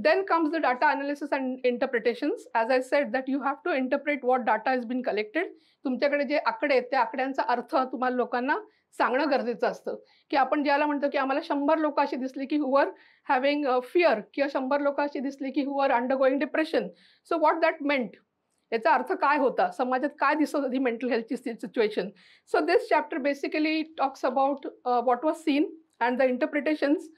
Then comes the data analysis and interpretations. As I said that you have to interpret what data has been collected. तुमच्याकडे जे आकडे आहेत त्या आकड्यांचा अर्थ तुम्हाला लोकांना सांगणं गरजेचं असतं, की आपण ज्याला म्हणतो की आम्हाला 100 लोक अशी दिसली की हु आर हॅव्हिंग फिअर, किंवा 100 लोक अशी दिसली की who are undergoing depression. So what that meant, याचा अर्थ काय होता, समाजात काय दिसत होती मेंटल हेल्थची situation. So this chapter basically talks about what was seen and the interpretations.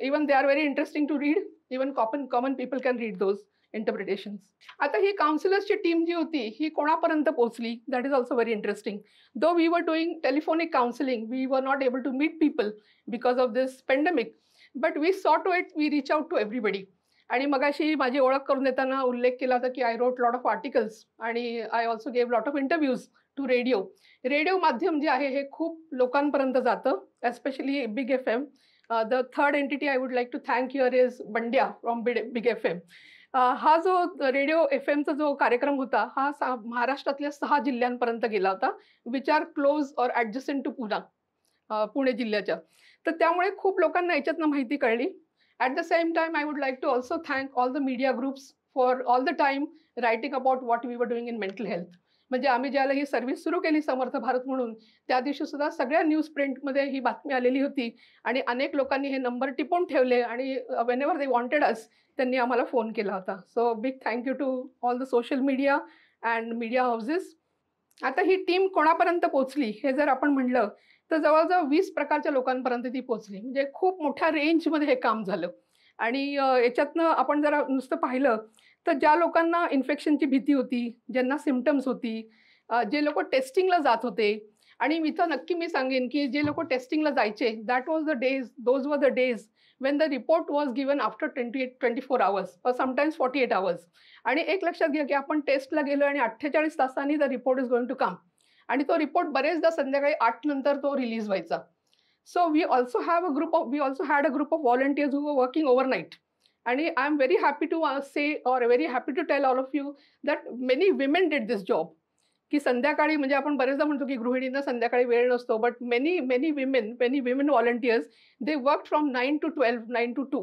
Even they are very interesting to read. Even common people can read those interpretations. आता ही काउन्सिलर्सची टीम जी होती ही कोणापर्यंत पोहोचली, that is also very interesting. Though we were doing telephonic counselling, we were not able to meet people because of this pandemic, but we saw to it, we reach out to everybody. आणि मगाशी माझी ओळख करून देताना उल्लेख केला होता की I wrote lot of articles आणि I also gave lot of interviews to radio. Radio माध्यम जे आहे हे खूप लोकांपर्यंत जातं, especially big FM. The third entity I would like to thank here is Bandya from big FM. हा जो रेडिओ FM चा जो कार्यक्रम होता हा महाराष्ट्रातल्या 6 जिल्ह्यांपर्यंत गेला होता, which are close or adjacent to Pune जिल्ह्याच्या. तर त्यामुळे खूप लोकांना याच्यातनं माहिती कळली. At the same time, I would like to also thank all the media groups for all the time writing about what we were doing in mental health. म्हणजे आम्ही ज्याला ही सर्व्हिस सुरू केली समर्थ भारत म्हणून, त्या दिवशी सुद्धा सगळ्या न्यूज प्रिंटमध्ये ही बातमी आलेली होती आणि अनेक लोकांनी हे नंबर टिपून ठेवले आणि whenever they wanted us त्यांनी आम्हाला फोन केला होता. So big thank you to all the social media and media houses. आता ही टीम कोणापर्यंत पोहोचली हे जर आपण म्हणलं तर जवळजवळ 20 प्रकारच्या लोकांपर्यंत ती पोहोचली. म्हणजे खूप मोठ्या रेंजमध्ये हे काम झालं. आणि याच्यातनं आपण जरा नुसतं पाहिलं तर ज्या लोकांना इन्फेक्शनची भीती होती, ज्यांना सिम्पटम्स होती, जे लोक टेस्टिंगला जात होते, आणि इथं नक्की मी सांगेन की जे लोक टेस्टिंगला जायचे, that was the days, those were the days when the report was given after 24 hours or sometimes 48 hours. आणि एक लक्षात घ्या की आपण टेस्टला गेलो आणि 48 तासांनी the report is going to come, आणि तो रिपोर्ट बरेचदा संध्याकाळी 8 नंतर तो रिलीज व्हायचा. So we also had a group of volunteers who were working overnight. And I am very happy to say, or very happy to tell all of you that many women did this job. की संध्याकाळी, म्हणजे आपण बरेचदा म्हणतो की गृहिणींना संध्याकाळी वेळ नसतो, but many women volunteers, they worked from 9 to 12, 9 to 2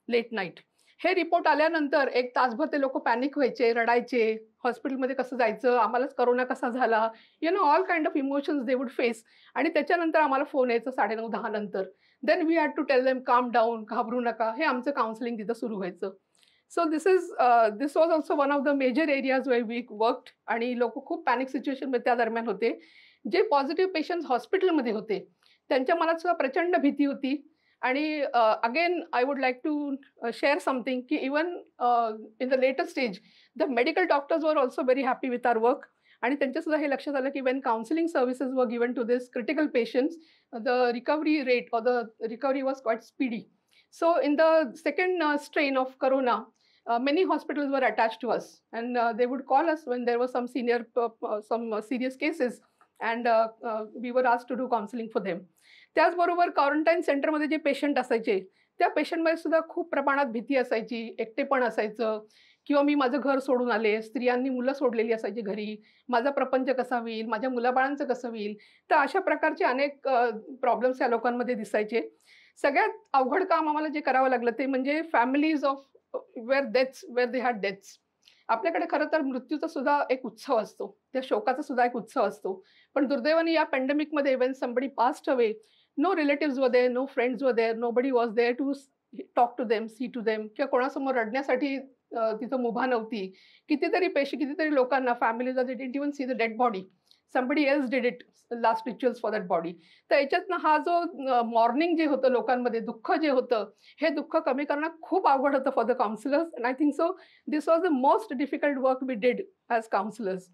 late night. हे रिपोर्ट आल्यानंतर एक तासभर ते लोक पॅनिक व्हायचे, रडायचे, हॉस्पिटलमध्ये कसं जायचं, आम्हालाच करोना कसा झाला, all kind of emotions they would face. आणि त्याच्यानंतर आम्हाला फोन यायचा 9:30-10 नंतर. Then we had to tell them calm down, घाबरू नका. हे आमचं काउन्सिलिंग तिथं सुरू व्हायचं. So this was also one of the major areas where we worked. आणि लोक खूप पॅनिक सिच्युएशनमध्ये त्या दरम्यान होते. जे पॉझिटिव्ह पेशंट्स हॉस्पिटलमध्ये होते त्यांच्या मनात सुद्धा प्रचंड भीती होती. आणि again I would like to share something की even in the latter stage the medical doctors were also very happy with our work. आणि त्यांच्यासुद्धा हे लक्षात आलं की when counselling services were given to this critical patients, the recovery rate or the recovery was quite speedy. So in the second strain of corona, many hospitals were attached to us, and they would call us when there were some serious cases, and we were asked to do counseling for them. त्याचबरोबर क्वारंटाईन सेंटरमध्ये जे पेशंट असायचे त्या पेशंटमध्ये सुद्धा खूप प्रमाणात भीती असायची, एकटेपण असायचं, किंवा मी माझं घर सोडून आले, स्त्रियांनी मुलं सोडलेली असायची घरी, माझा प्रपंच कसा होईल, माझ्या मुलाबाळांचं कसं होईल. तर अशा प्रकारचे अनेक प्रॉब्लेम्स या लोकांमध्ये दिसायचे. सगळ्यात अवघड काम आम्हाला जे करावं लागलं ते म्हणजे families of where they had deaths. आपल्याकडे खरं तर मृत्यूचा सुद्धा एक उत्सव असतो, त्या शोकाचा सुद्धा एक उत्सव असतो. पण दुर्दैवाने या पॅन्डेमिकमध्ये when somebody passed away, no relatives were there, no friends were there, nobody was there to talk to them, see to them, किंवा कोणासमोर रडण्यासाठी तिथं मुभा नव्हती. कितीतरी लोकांना, families, they didn't even see the dead body. somebody else did it last rituals for that body. तर याच्यातनं हा जो मॉर्निंग जे होतं लोकांमध्ये दुःख जे होतं हे दुःख कमी करणं खूप अवघड होतं for the counsellors and I think so this was the most difficult work we did as counsellors.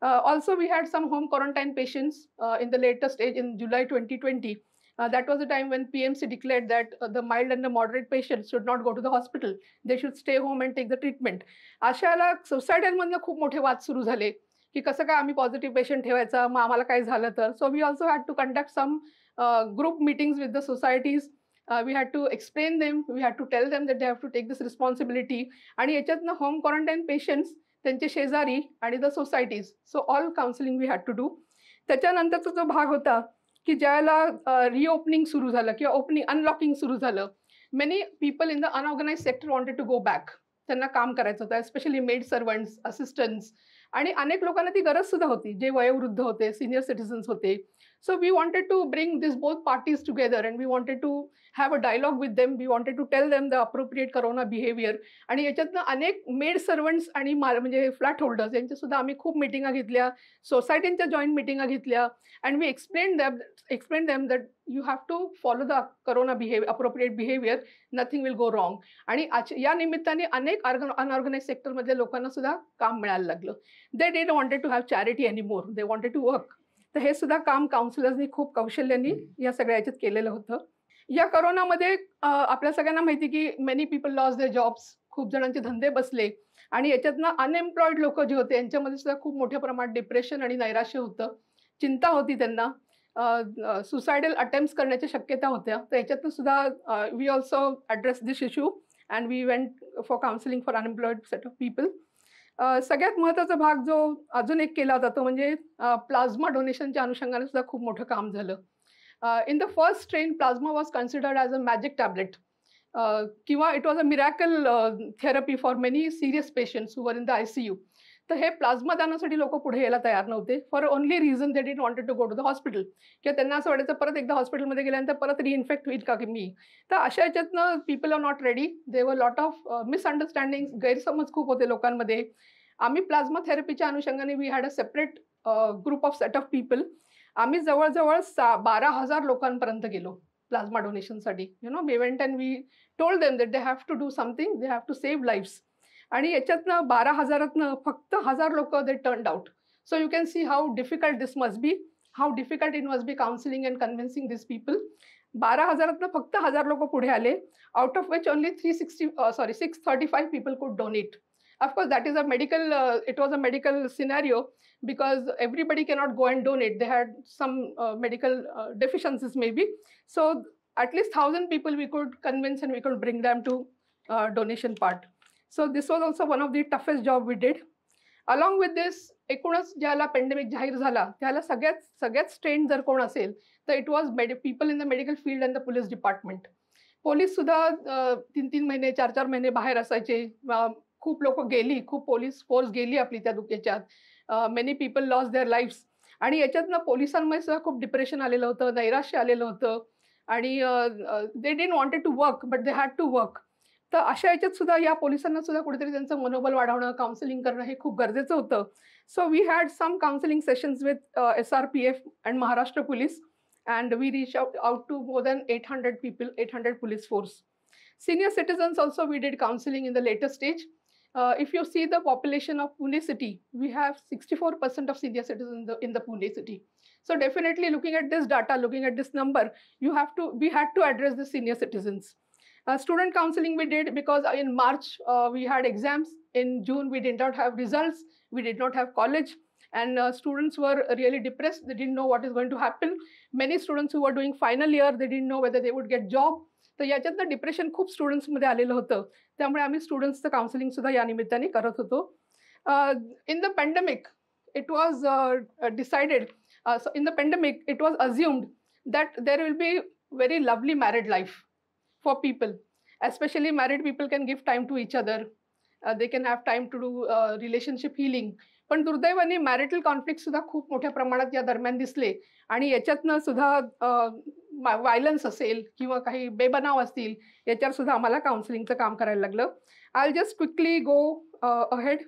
Also, we had some home quarantine patients in the later stage in July 2020. That was the time when PMC declared that the mild and the moderate patients should not go to the hospital. They should stay home and take the treatment. अशाला सोसायट्यांमधनं खूप मोठे वाद सुरू झाले की कसं काय आम्ही पॉझिटिव्ह पेशंट ठेवायचा, मग आम्हाला काय झालं तर. So we also had to conduct some group meetings with the societies. We had to explain them, we had to tell them that they have to take this responsibility. आणि याच्यातनं होम क्वारंटाईन पेशंट्स, त्यांचे शेजारी आणि the societies, so all counselling we had to do. त्याच्यानंतरचा जो भाग होता की ज्यावेळेला रिओपनिंग सुरू झालं किंवा ओपनिंग अनलॉकिंग सुरू झालं, many people in the unorganised sector wanted to go back. त्यांना काम करायचं होतं, एस्पेशली मेड सर्वंट्स, असिस्टंट्स, आणि अनेक लोकांना ती गरज सुद्धा होती, जे वयोवृद्ध होते, सिनियर सिटीजन्स होते. So we wanted to bring these both parties together and we wanted to have a dialogue with them. We wanted to tell them the appropriate corona behavior. आणि याच्यातनं अनेक मेड सर्वंट्स आणि म्हणजे फ्लॅट होल्डर्स यांच्या सुद्धा आम्ही खूप मिटिंगा घेतल्या, सोसायटींच्या जॉईंट मिटिंगा घेतल्या. And we explain them that you have to follow the corona appropriate behaviour, nothing will go wrong. आणि या निमित्ताने अनेक अनऑर्गनाइज सेक्टरमधल्या लोकांना सुद्धा काम मिळायला लागलं. They didn't wanted to have charity anymore, they wanted to work. तर हे सुद्धा काम काउन्सिलर्सनी खूप कौशल्याने या सगळ्या याच्यात केलेलं होतं. या करोनामध्ये आपल्या सगळ्यांना माहिती की many people lost their jobs, खूप जणांचे धंदे बसले. आणि याच्यातनं अनएम्प्लॉईड लोक जे होते यांच्यामध्ये सुद्धा खूप मोठ्या प्रमाणात डिप्रेशन आणि नैराश्य होतं, चिंता होती त्यांना, सुसायडल अटेम्प्ट्स करण्याच्या शक्यता होत्या. तर याच्यातनं सुद्धा we also address this issue and we went for counselling for unemployed set of people. सगळ्यात महत्त्वाचा भाग जो अजून एक केला होता तो म्हणजे प्लाझ्मा डोनेशनच्या अनुषंगाने सुद्धा खूप मोठं काम झालं. In the first strain plasma was considered as a magic tablet किंवा it was a miracle therapy for many serious patients who were in the ICU. तर हे प्लाझ्मा दानासाठी लोक पुढे यायला तयार नव्हते, for only reason they didn't wanted to go to the hospital. किंवा त्यांना असं वाटायचं परत एकदा हॉस्पिटलमध्ये गेल्यानंतर परत रिइन्फेक्ट होईल का की मी. तर अशा याच्यातनं people are not ready. They were lot of misunderstanding, गैरसमज खूप होते लोकांमध्ये. आम्ही प्लाझ्मा थेरपीच्या अनुषंगाने we had a separate group of set of people. आम्ही जवळजवळ 12,000 लोकांपर्यंत गेलो प्लाझ्मा डोनेशनसाठी. You know, we went and we told them that they have to do something, they have to save lifes. आणि याच्यातनं 12,000तनं फक्त 1,000 लोक they turned out. So you can see how difficult this must be, how difficult it must be counselling and convincing this people. 12,000तनं फक्त 1,000 लोक पुढे आले, out of which only 635 people कुड donate. Of course, that is a medical, it was a medical scenario because everybody cannot go and donate. They had some medical deficiencies maybe. So at least 1,000 people we could convince and we could bring them to donation part. So this was also one of the toughest job we did. Along with this, एकूणच ज्याला पेंडेमिक जाहीर झाला त्याला सगळ्यात स्ट्रेन जर कोण असेल तर it was people in the medical field and the police department. Police सुद्धा 3-3 महिने 4-4 महिने बाहेर असायचे. खूप लोक गेली, खूप पोलीस फोर्स गेली आपली त्या याच्यात. Many people lost their lifes. आणि याच्यातनं पोलिसांमध्ये सुद्धा खूप डिप्रेशन आलेलं होतं, नैराश्य आलेलं होतं. आणि they didn't wanted to work but they had to work. तर अशा याच्यात सुद्धा या पोलिसांना सुद्धा कुठेतरी त्यांचं मनोबल वाढवणं, काउन्सिलिंग करणं हे खूप गरजेचं होतं. So we had some counselling sessions with SRPF and Maharashtra police and we reach out to more than 800 people, 800 police force. Senior citizens also we did counseling in the later stage. If you see the population of Pune city, we have 64% of senior citizens in the Pune city. So definitely looking at this data, looking at this number, we had to address the senior citizens. Student counseling we did because in March we had exams. In June we did not have results. We did not have college. And students were really depressed. They didn't know what is going to happen. Many students who were doing final year, they didn't know whether they would get job. तर याच्यातनं डिप्रेशन खूप स्टुडंट्समध्ये आलेलं होतं. त्यामुळे आम्ही स्टुडंट्सचं काउन्सिलिंग सुद्धा या निमित्ताने करत होतो. In the pandemic it was decided, in the pandemic it was assumed that there will be very lovely married life for people. Especially married people can give time to each other, they can have time to do relationship healing. पण दुर्दैवाने मॅरिटल कॉन्फ्लिक्ट सुद्धा खूप मोठ्या प्रमाणात या दरम्यान दिसले. आणि याच्यातनं सुद्धा व्हायलन्स असेल किंवा काही बेबनाव असतील याच्यावर सुद्धा आम्हाला काउन्सिलिंगचं काम करायला लागलं. I just quickly go ahead.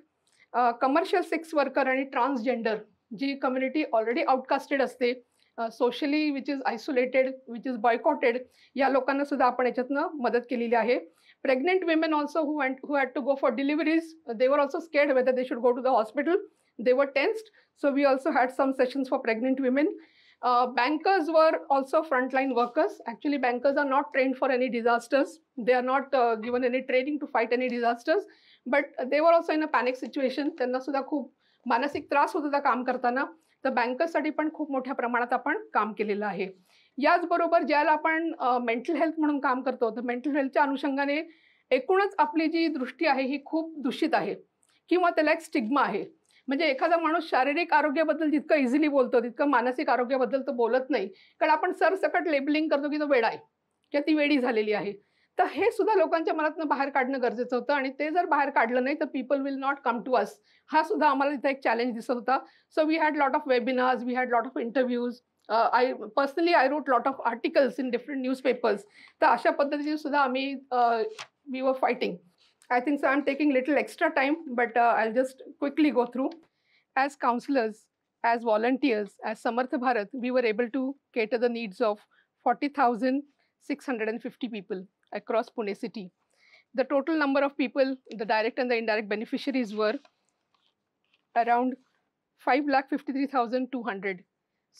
Commercial sex worker आणि ट्रान्सजेंडर जी कम्युनिटी ऑलरेडी आउटकास्टेड असते, socially which is isolated, which is boycotted, या लोकांना सुद्धा आपण याच्यातनं मदत केलेली आहे. Pregnant women also who had to go for deliveries, they were also scared whether they should go to the hospital. They were tensed. So we also had some sessions for pregnant women. Bankers were also frontline workers. Actually, bankers are not trained for any disasters. They are not given any training to fight any disasters. But they were also in a panic situation. त्यांना सुद्धा खूप मानसिक त्रास होत होता काम करताना. तर बँकर्ससाठी पण खूप मोठ्या प्रमाणात आपण काम केलेलं आहे. याचबरोबर ज्याला आपण मेंटल हेल्थ म्हणून काम करतो, तर मेंटल हेल्थच्या अनुषंगाने एकूणच आपली जी दृष्टी आहे ही खूप दूषित आहे, किंवा त्याला एक स्टिग्मा आहे. म्हणजे एखादा माणूस शारीरिक आरोग्याबद्दल जितकं इझिली बोलतो, तितकं मानसिक आरोग्याबद्दल तो बोलत नाही. कारण आपण सरसकट लेबलिंग करतो की तो वेडा आहे किंवा ती वेडी झालेली आहे. तर हे सुद्धा लोकांच्या मनातनं बाहेर काढणं गरजेचं होतं, आणि ते जर बाहेर काढलं नाही तर people will not come to us. हा सुद्धा आम्हाला तिथे एक चॅलेंज दिसत होता. So we had lot of webinars, we had lot of interviews. I wrote lot of articles in different newspapers. तर अशा पद्धतीने सुद्धा आम्ही we were fighting. I think so I'm taking little extra time, but I'll just quickly go through. As counselors, as volunteers, as Samarth Bharat, we were able to cater the needs of 40,650 people across Pune city. The total number of people, the direct and the indirect beneficiaries, were around 5,53,200.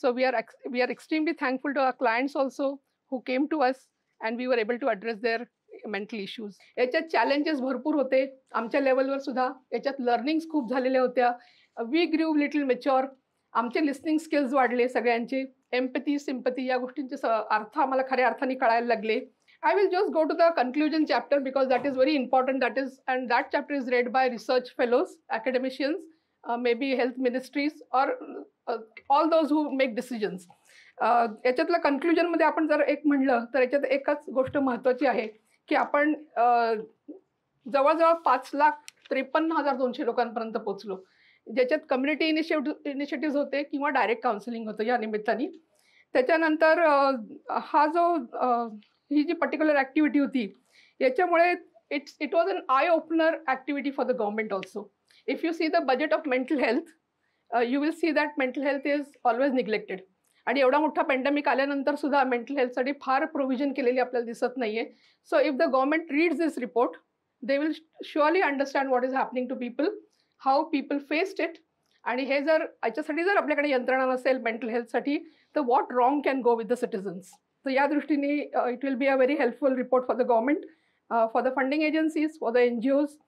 So we are extremely thankful to our clients also who came to us, and we were able to address their mental issues. याच्यात challenges भरपूर होते आमच्या लेवलवर सुद्धा. याच्यात लर्निंग्स खूप झालेल्या होत्या. वी ग्रीव लिटल मॅच्युअर. आमचे लिस्निंग स्किल्स वाढले सगळ्यांचे. एम्पॅथी, सिम्पथी या गोष्टींचे अर्थ आम्हाला खऱ्या अर्थाने कळायला लागले. I will just go to the conclusion chapter because that is very important. That chapter is read by research fellows, academicians, maybe health ministries, or all those who make decisions. याच्यातलं कन्क्लुजन मध्ये आपण जर एक म्हणलं तर याच्यात एकच गोष्ट महत्त्वाची आहे की आपण जवळजवळ 5,53,200 लोकांपर्यंत पोहोचलो, ज्याच्यात कम्युनिटी इनिशिएटिव्ह होते किंवा डायरेक्ट काउन्सिलिंग होतं या निमित्ताने. त्याच्यानंतर ही जी पर्टिक्युलर ॲक्टिव्हिटी होती याच्यामुळे it was an eye opener activity for the government also. If you see the budget of mental health, you will see that mental health is always neglected. आणि एवढा मोठा पॅन्डेमिक आल्यानंतर सुद्धा मेंटल हेल्थसाठी फार प्रोव्हिजन केलेली आपल्याला दिसत नाहीये. So if the government reads this report, they will surely understand what is happening to people, how people faced it. आणि हे जर याच्यासाठी जर आपल्याकडे यंत्रणा नसेल मेंटल हेल्थसाठी, तर what wrong can go with the citizens. तर या दृष्टीने it will be a very helpful report for the government, for the funding agencies, for the NGOs,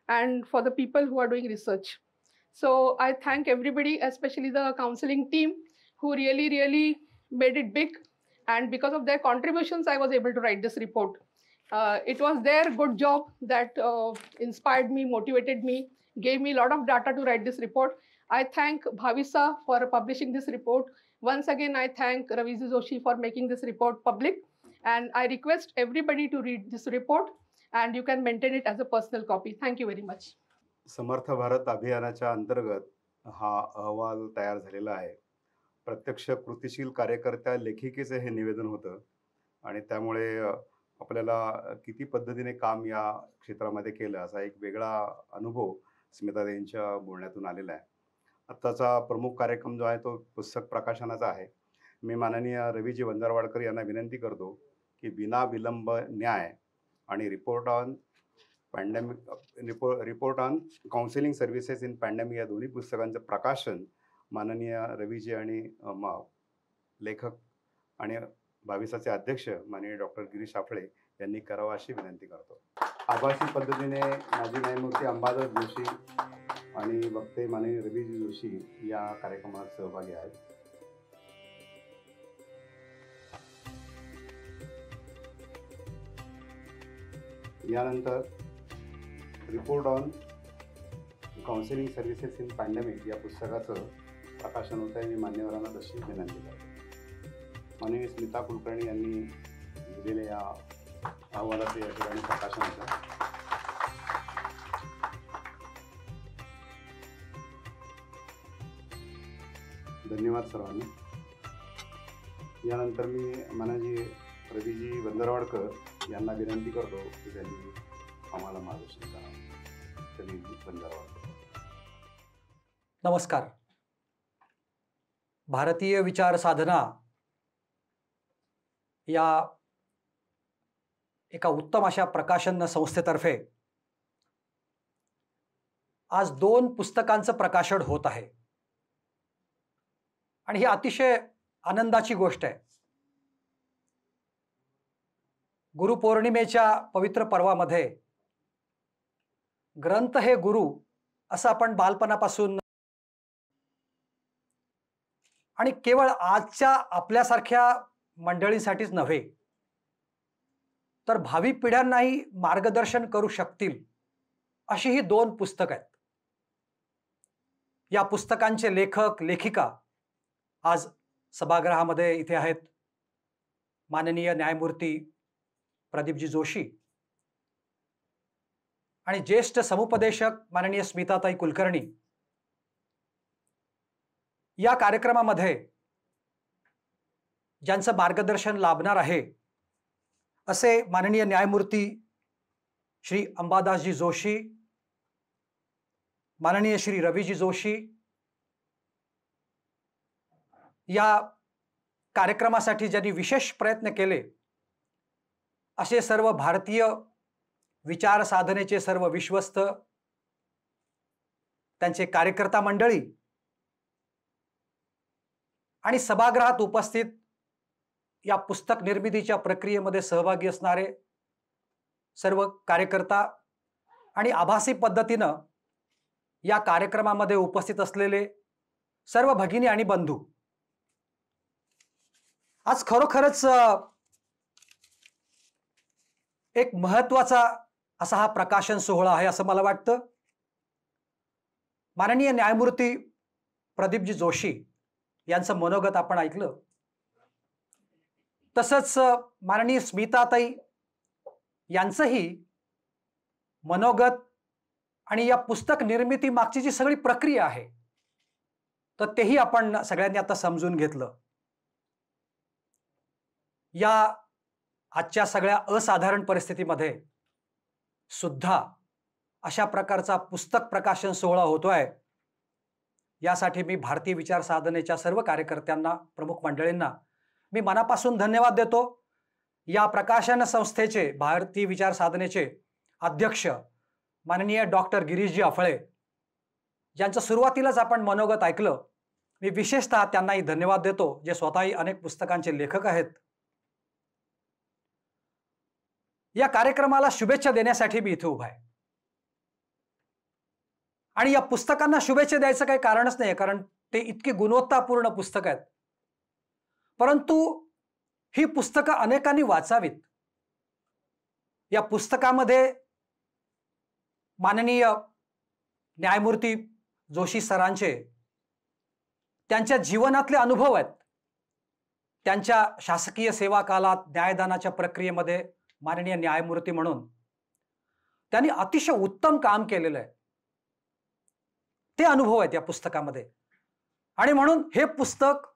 and for the people who are doing research. So I thank everybody, especially the counseling team, who really made it big. And because of their contributions, I was able to write this report. It was their good job that inspired me, motivated me, gave me a lot of data to write this report. I thank Bhavisa for publishing this report. Once again, I thank Raviji Joshi for making this report public. And I request everybody to read this report, and you can maintain it as a personal copy. Thank you very much. समर्थ भारत अभियानाच्या अंतर्गत हा अहवाल तयार झालेला आहे. प्रत्यक्ष कृतिशील कार्यकर्त्या लेखिकेचे हे निवेदन होतं, आणि त्यामुळे आपल्याला किती पद्धतीने काम या क्षेत्रामध्ये केलं असा एक वेगळा अनुभव स्मिताताईंच्या बोलण्यातून आलेला आहे. आत्ताचा प्रमुख कार्यक्रम जो आहे तो पुस्तक प्रकाशनाचा आहे. मी माननीय रवीजी वंजारवाडकर यांना विनंती करतो की विना विलंब न्याय आणि report on counselling services in pandemic या दोन्ही पुस्तकांचं प्रकाशन माननीय रवीजी आणि लेखक आणि भाविसाचे अध्यक्ष माननीय डॉक्टर गिरीश आफळे यांनी करावं अशी विनंती करतो. आभासी पद्धतीने माजी न्यायमूर्ती अंबादास जोशी आणि वक्ते माननीय रवीजी जोशी या कार्यक्रमात सहभागी आहेत. यानंतर report on counselling services in pandemic या पुस्तकाचं प्रकाशन होतं आहे. मी मान्यवरांना तशी विनंती करतो. माननीय स्मिता कुलकर्णी यांनी दिलेल्या या अहवालाचं या ठिकाणी प्रकाशन होतं. धन्यवाद सर्वांना. यानंतर मी माननीय रवीजी वंजारवाडकर यांना विनंती करतो की त्यांनी आम्हाला मार्गदर्शन करावं. रवीजी वंजारवाडकर. नमस्कार. भारतीय विचार साधना या एका उत्तम अशा प्रकाशन संस्थेतर्फे आज 2 पुस्तकांचं प्रकाशन होत आहे आणि ही अतिशय आनंदाची गोष्ट आहे. गुरुपौर्णिमेच्या पवित्र पर्वामध्ये ग्रंथ हे गुरु असं आपण बालपणापासून आणि केवळ आजच्या आपल्यासारख्या मंडळींसाठीच नव्हे तर भावी पिढ्यांनाही मार्गदर्शन करू शकतील अशी ही 2 पुस्तकं आहेत. या पुस्तकांचे लेखक लेखिका आज सभागृहामध्ये इथे आहेत. माननीय न्यायमूर्ती प्रदीपजी जोशी आणि ज्येष्ठ समुपदेशक माननीय स्मिताताई कुलकर्णी. या कार्यक्रमामध्ये ज्यांचं मार्गदर्शन लाभणार आहे असे माननीय न्यायमूर्ती श्री अंबादासजी जोशी, माननीय श्री रवीजी जोशी. या कार्यक्रमासाठी ज्यांनी विशेष प्रयत्न केले असे सर्व भारतीय विचार साधनेचे सर्व विश्वस्त, त्यांचे कार्यकर्ता मंडळी आणि सभागृहात उपस्थित या पुस्तक निर्मितीच्या प्रक्रियेमध्ये सहभागी असणारे सर्व कार्यकर्ता आणि आभासी पद्धतीनं या कार्यक्रमामध्ये उपस्थित असलेले सर्व भगिनी आणि बंधू. आज खरोखरच एक महत्वाचा असा हा प्रकाशन सोहळा आहे असं मला वाटतं. माननीय न्यायमूर्ती प्रदीपजी जोशी यांचं मनोगत आपण ऐकलं. तसंच माननीय स्मिताताई यांचंही मनोगत आणि या पुस्तक निर्मिती मागची जी सगळी प्रक्रिया आहे तर तेही आपण सगळ्यांनी आता समजून घेतलं. या आजच्या सगळ्या असाधारण परिस्थितीमध्ये सुद्धा अशा प्रकारचा पुस्तक प्रकाशन सोहळा होतोय. यासाठी मी भारतीय विचार साधनेच्या सर्व कार्यकर्त्यांना, प्रमुख मंडळींना मी मनापासून धन्यवाद देतो. या प्रकाशन संस्थेचे, भारतीय विचार साधनेचे अध्यक्ष माननीय डॉक्टर गिरीशजी अफळे, ज्यांचं सुरुवातीलाच आपण मनोगत ऐकलं, मी विशेषतः त्यांनाही धन्यवाद देतो, जे स्वतःही अनेक पुस्तकांचे लेखक आहेत. या कार्यक्रमाला शुभेच्छा देण्यासाठी मी इथे उभा आहे आणि या पुस्तकांना शुभेच्छा द्यायचं काही कारणच नाही, कारण ते इतकी गुणवत्तापूर्ण पुस्तक आहेत. परंतु ही पुस्तकं अनेकांनी वाचावीत. या पुस्तकामध्ये माननीय न्यायमूर्ती जोशी सरांचे त्यांच्या जीवनातले अनुभव आहेत. त्यांच्या शासकीय सेवा कालात न्यायदानाच्या प्रक्रियेमध्ये माननीय न्यायमूर्ती म्हणून त्यांनी अतिशय उत्तम काम केलेलं आहे. ते अनुभव आहेत या पुस्तकामध्ये आणि म्हणून हे पुस्तक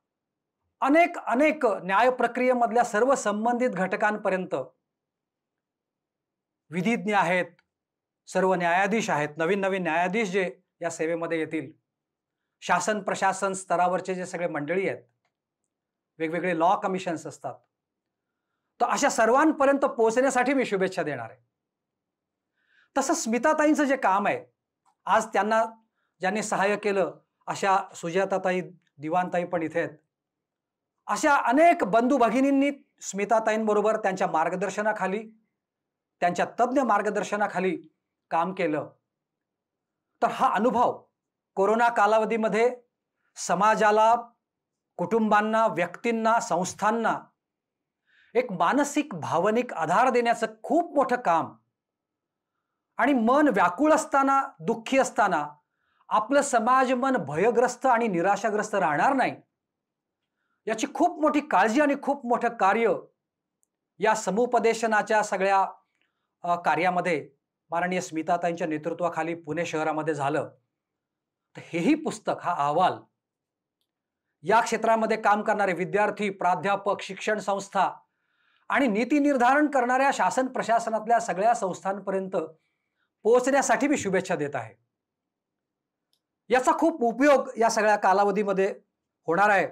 अनेक अनेक न्याय प्रक्रियेमधल्या सर्व संबंधित घटकांपर्यंत, विधिज्ञ आहेत, सर्व न्यायाधीश आहेत, नवीन नवीन न्यायाधीश जे या सेवेमध्ये येतील, शासन प्रशासन स्तरावरचे जे सगळे मंडळी आहेत, वेगवेगळे लॉ कमिशन्स असतात, तर अशा सर्वांपर्यंत पोहोचण्यासाठी मी शुभेच्छा देणार आहे. तसं स्मिताताईंचं जे काम आहे, आज त्यांना ज्यांनी सहाय्य केलं अशा सुजाताताई, दिवानताई पण इथे आहेत. अशा अनेक बंधू भगिनींनी स्मिताताईंबरोबर त्यांच्या मार्गदर्शनाखाली, त्यांच्या तज्ञ मार्गदर्शनाखाली काम केलं. तर हा अनुभव कोरोना कालावधीमध्ये समाजाला, कुटुंबांना, व्यक्तींना, संस्थांना एक मानसिक भावनिक आधार देण्याचं खूप मोठं काम आणि मन व्याकुळ असताना, दुःखी असताना आपलं समाज मन भयग्रस्त आणि निराशाग्रस्त राहणार नाही याची खूप मोठी काळजी आणि खूप मोठं कार्य या समुपदेशनाच्या सगळ्या कार्यामध्ये माननीय स्मिताताईंच्या नेतृत्वाखाली पुणे शहरामध्ये झालं. तर हेही पुस्तक, हा अहवाल या क्षेत्रामध्ये काम करणारे विद्यार्थी, प्राध्यापक, शिक्षण संस्था आणि नीती निर्धारण करणाऱ्या शासन प्रशासनातल्या सगळ्या संस्थांपर्यंत पोहोचण्यासाठी मी शुभेच्छा देत आहे. याचा खूप उपयोग या सगळ्या कालावधीमध्ये होणार आहे.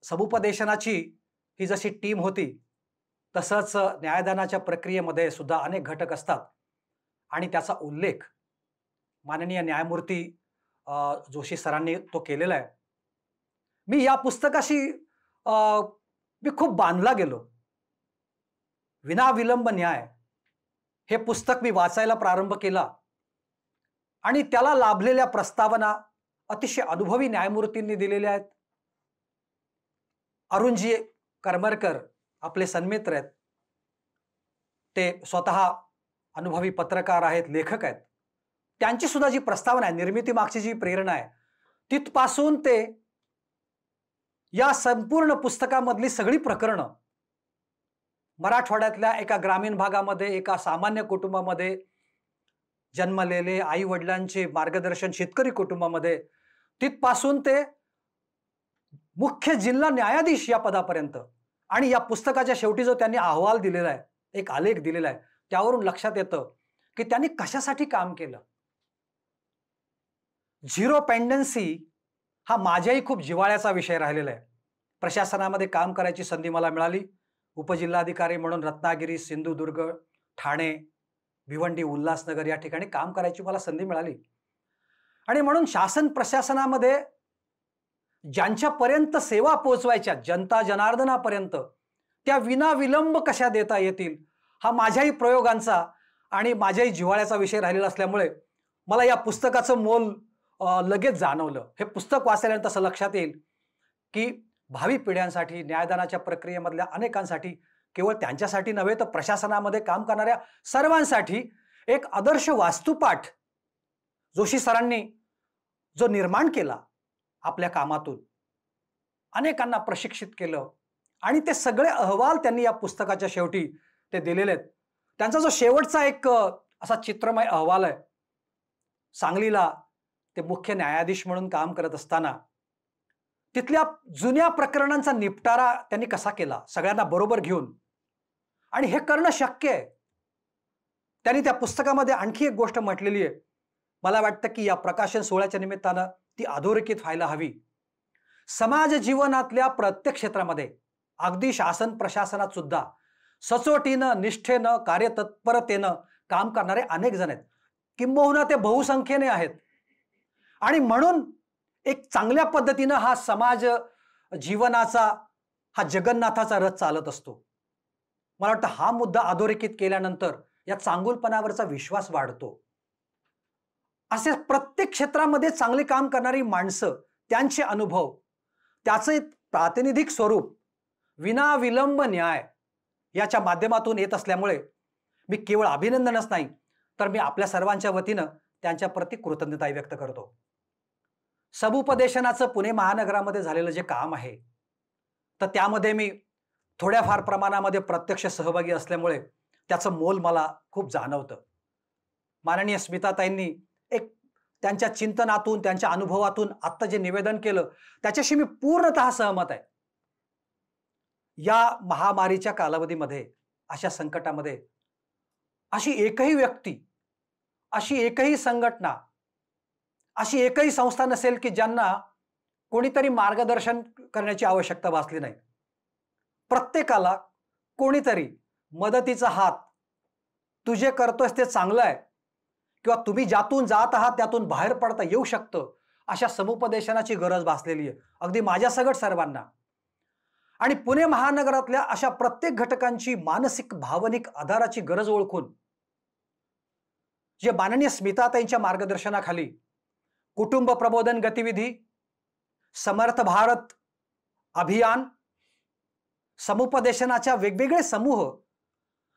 समुपदेशनाची ही जशी टीम होती तसंच न्यायदानाच्या प्रक्रियेमध्ये सुद्धा अनेक घटक असतात आणि त्याचा उल्लेख माननीय न्यायमूर्ती जोशी सरांनी तो केलेला आहे. मी या पुस्तकाशी मी खूप बांधला गेलो. विनाविलंब न्याय हे पुस्तक मी वाचायला प्रारंभ केला आणि त्याला लाभलेल्या प्रस्तावना अतिशय अनुभवी न्यायमूर्तींनी दिलेल्या आहेत. अरुणजी करमरकर आपले सन्मित्र आहेत. ते स्वतः अनुभवी पत्रकार आहेत, लेखक आहेत. त्यांची सुद्धा जी प्रस्तावना आहे, निर्मिती मागची जी प्रेरणा आहे, तिथपासून ते या संपूर्ण पुस्तकामधली सगळी प्रकरणं मराठवाड्यातल्या एका ग्रामीण भागामध्ये एका सामान्य कुटुंबामध्ये जन्मलेले आई वडिलांचे मार्गदर्शन शेतकरी कुटुंबामध्ये, तिथपासून ते मुख्य जिल्हा न्यायाधीश या पदापर्यंत आणि या पुस्तकाच्या शेवटी जो त्यांनी अहवाल दिलेला आहे, एक आलेख दिलेला आहे, त्यावरून लक्षात येतं की त्यांनी कशासाठी काम केलं. झिरो पेंडन्सी हा माझ्याही खूप जिव्हाळ्याचा विषय राहिलेला आहे. प्रशासनामध्ये काम करायची संधी मला मिळाली. उपजिल्हाधिकारी म्हणून रत्नागिरी, सिंधुदुर्ग, ठाणे, भिवंडी, उल्हासनगर या ठिकाणी काम करायची मला संधी मिळाली. आणि म्हणून शासन प्रशासनामध्ये ज्यांच्यापर्यंत सेवा पोहोचवायच्या, जनता जनार्दनापर्यंत, त्या विनाविलंब कशा देता येतील हा माझ्याही प्रयोगांचा आणि माझ्याही जिव्हाळ्याचा विषय राहिलेला असल्यामुळे मला या पुस्तकाचं मोल लगेच जाणवलं. हे पुस्तक वाचल्यानंतर असं लक्षात येईल की भावी पिढ्यांसाठी, न्यायदानाच्या प्रक्रियेमधल्या अनेकांसाठी, केवळ त्यांच्यासाठी नव्हे तर प्रशासनामध्ये काम करणाऱ्या सर्वांसाठी एक आदर्श वास्तुपाठ जोशी सरांनी जो निर्माण केला आपल्या कामातून, अनेकांना प्रशिक्षित केलं आणि ते सगळे अहवाल त्यांनी या पुस्तकाच्या शेवटी ते दिलेले आहेत. त्यांचा जो शेवटचा एक असा चित्रमय अहवाल आहे, सांगलीला ते मुख्य न्यायाधीश म्हणून काम करत असताना तिथल्या जुन्या प्रकरणांचा निपटारा त्यांनी कसा केला सगळ्यांना बरोबर घेऊन, आणि हे करणं शक्य आहे. त्यांनी त्या पुस्तकामध्ये आणखी एक गोष्ट म्हटलेली आहे, मला वाटतं की या प्रकाशन सोहळ्याच्या निमित्तानं ती अधोरेखित व्हायला हवी. समाज जीवनातल्या प्रत्येक क्षेत्रामध्ये, अगदी शासन प्रशासनात सुद्धा सचोटीनं, निष्ठेनं, कार्यतत्परतेनं काम करणारे अनेक जण आहेत, किंबहुना ते बहुसंख्येने आहेत. आणि म्हणून एक चांगल्या पद्धतीनं हा समाज जीवनाचा, हा जगन्नाथाचा रथ चालत असतो. मला वाटतं हा मुद्दा अधोरेखित केल्यानंतर या चांगुलपणावरचा विश्वास वाढतो. असे प्रत्येक क्षेत्रामध्ये चांगले काम करणारी माणसं, त्यांचे अनुभव, त्याचे प्रातिनिधिक स्वरूप विनाविलंब न्याय याच्या माध्यमातून येत असल्यामुळे मी केवळ अभिनंदनच नाही तर मी आपल्या सर्वांच्या वतीनं त्यांच्या प्रति कृतज्ञता व्यक्त करतो. समुपदेशनाचं पुणे महानगरामध्ये झालेलं जे काम आहे तर त्यामध्ये मी थोड्याफार प्रमाणामध्ये प्रत्यक्ष सहभागी असल्यामुळे त्याचं मोल मला खूप जाणवतं. माननीय स्मिताताईंनी एक त्यांच्या चिंतनातून, त्यांच्या अनुभवातून आत्ता जे निवेदन केलं त्याच्याशी मी पूर्णतः सहमत आहे. या महामारीच्या कालावधीमध्ये, अशा संकटामध्ये अशी एकही व्यक्ती, अशी एकही संघटना, अशी एकही संस्था नसेल की ज्यांना कोणीतरी मार्गदर्शन करण्याची आवश्यकता भासली नाही. प्रत्येकाला कोणीतरी मदतीचा हात, तुझे करतोयस ते चांगलं आहे किंवा तुम्ही ज्यातून जात आहात त्यातून बाहेर पडता येऊ शकतं, अशा समुपदेशनाची गरज भासलेली आहे, अगदी माझ्यासकट सर्वांना. आणि पुणे महानगरातल्या अशा प्रत्येक घटकांची मानसिक, भावनिक आधाराची गरज ओळखून जे माननीय स्मिताताईंच्या मार्गदर्शनाखाली कुटुंब प्रबोधन गतिविधी, समर्थ भारत अभियान, समुपदेशनाच्या वेगवेगळे समूह,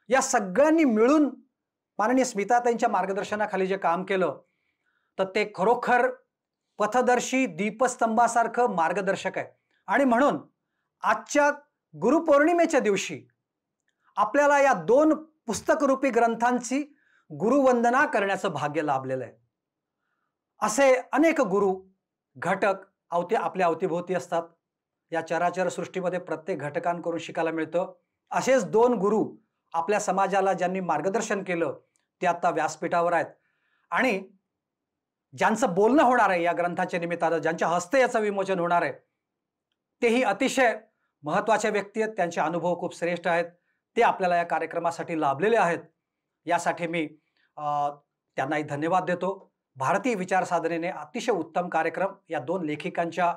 या सगळ्यांनी मिळून माननीय स्मिताताईंच्या मार्गदर्शनाखाली जे काम केलं तर ते खरोखर पथदर्शी, दीपस्तंभासारखं मार्गदर्शक आहे. आणि म्हणून आजच्या गुरुपौर्णिमेच्या दिवशी आपल्याला या 2 पुस्तकरूपी ग्रंथांची गुरुवंदना करण्याचं भाग्य लाभलेलं आहे. असे अनेक गुरु घटक आपल्या अवतीभोवती असतात. या चराचर सृष्टीमध्ये प्रत्येक घटकांकडून शिकायला मिळतं. असेच 2 गुरु आपल्या समाजाला ज्यांनी मार्गदर्शन केलं ते आता व्यासपीठावर आहेत. आणि ज्यांचं बोलणं होणार आहे या ग्रंथाच्या निमित्तानं, ज्यांच्या हस्ते याचं विमोचन होणार आहे, तेही अतिशय महत्त्वाचे व्यक्ती आहेत. त्यांचे अनुभव खूप श्रेष्ठ आहेत. ते आपल्याला या कार्यक्रमासाठी लाभलेले आहेत. यासाठी मी त्यांनाही धन्यवाद देतो. भारतीय विचार साधनेने अतिशय उत्तम कार्यक्रम या दोन लेखिकांच्या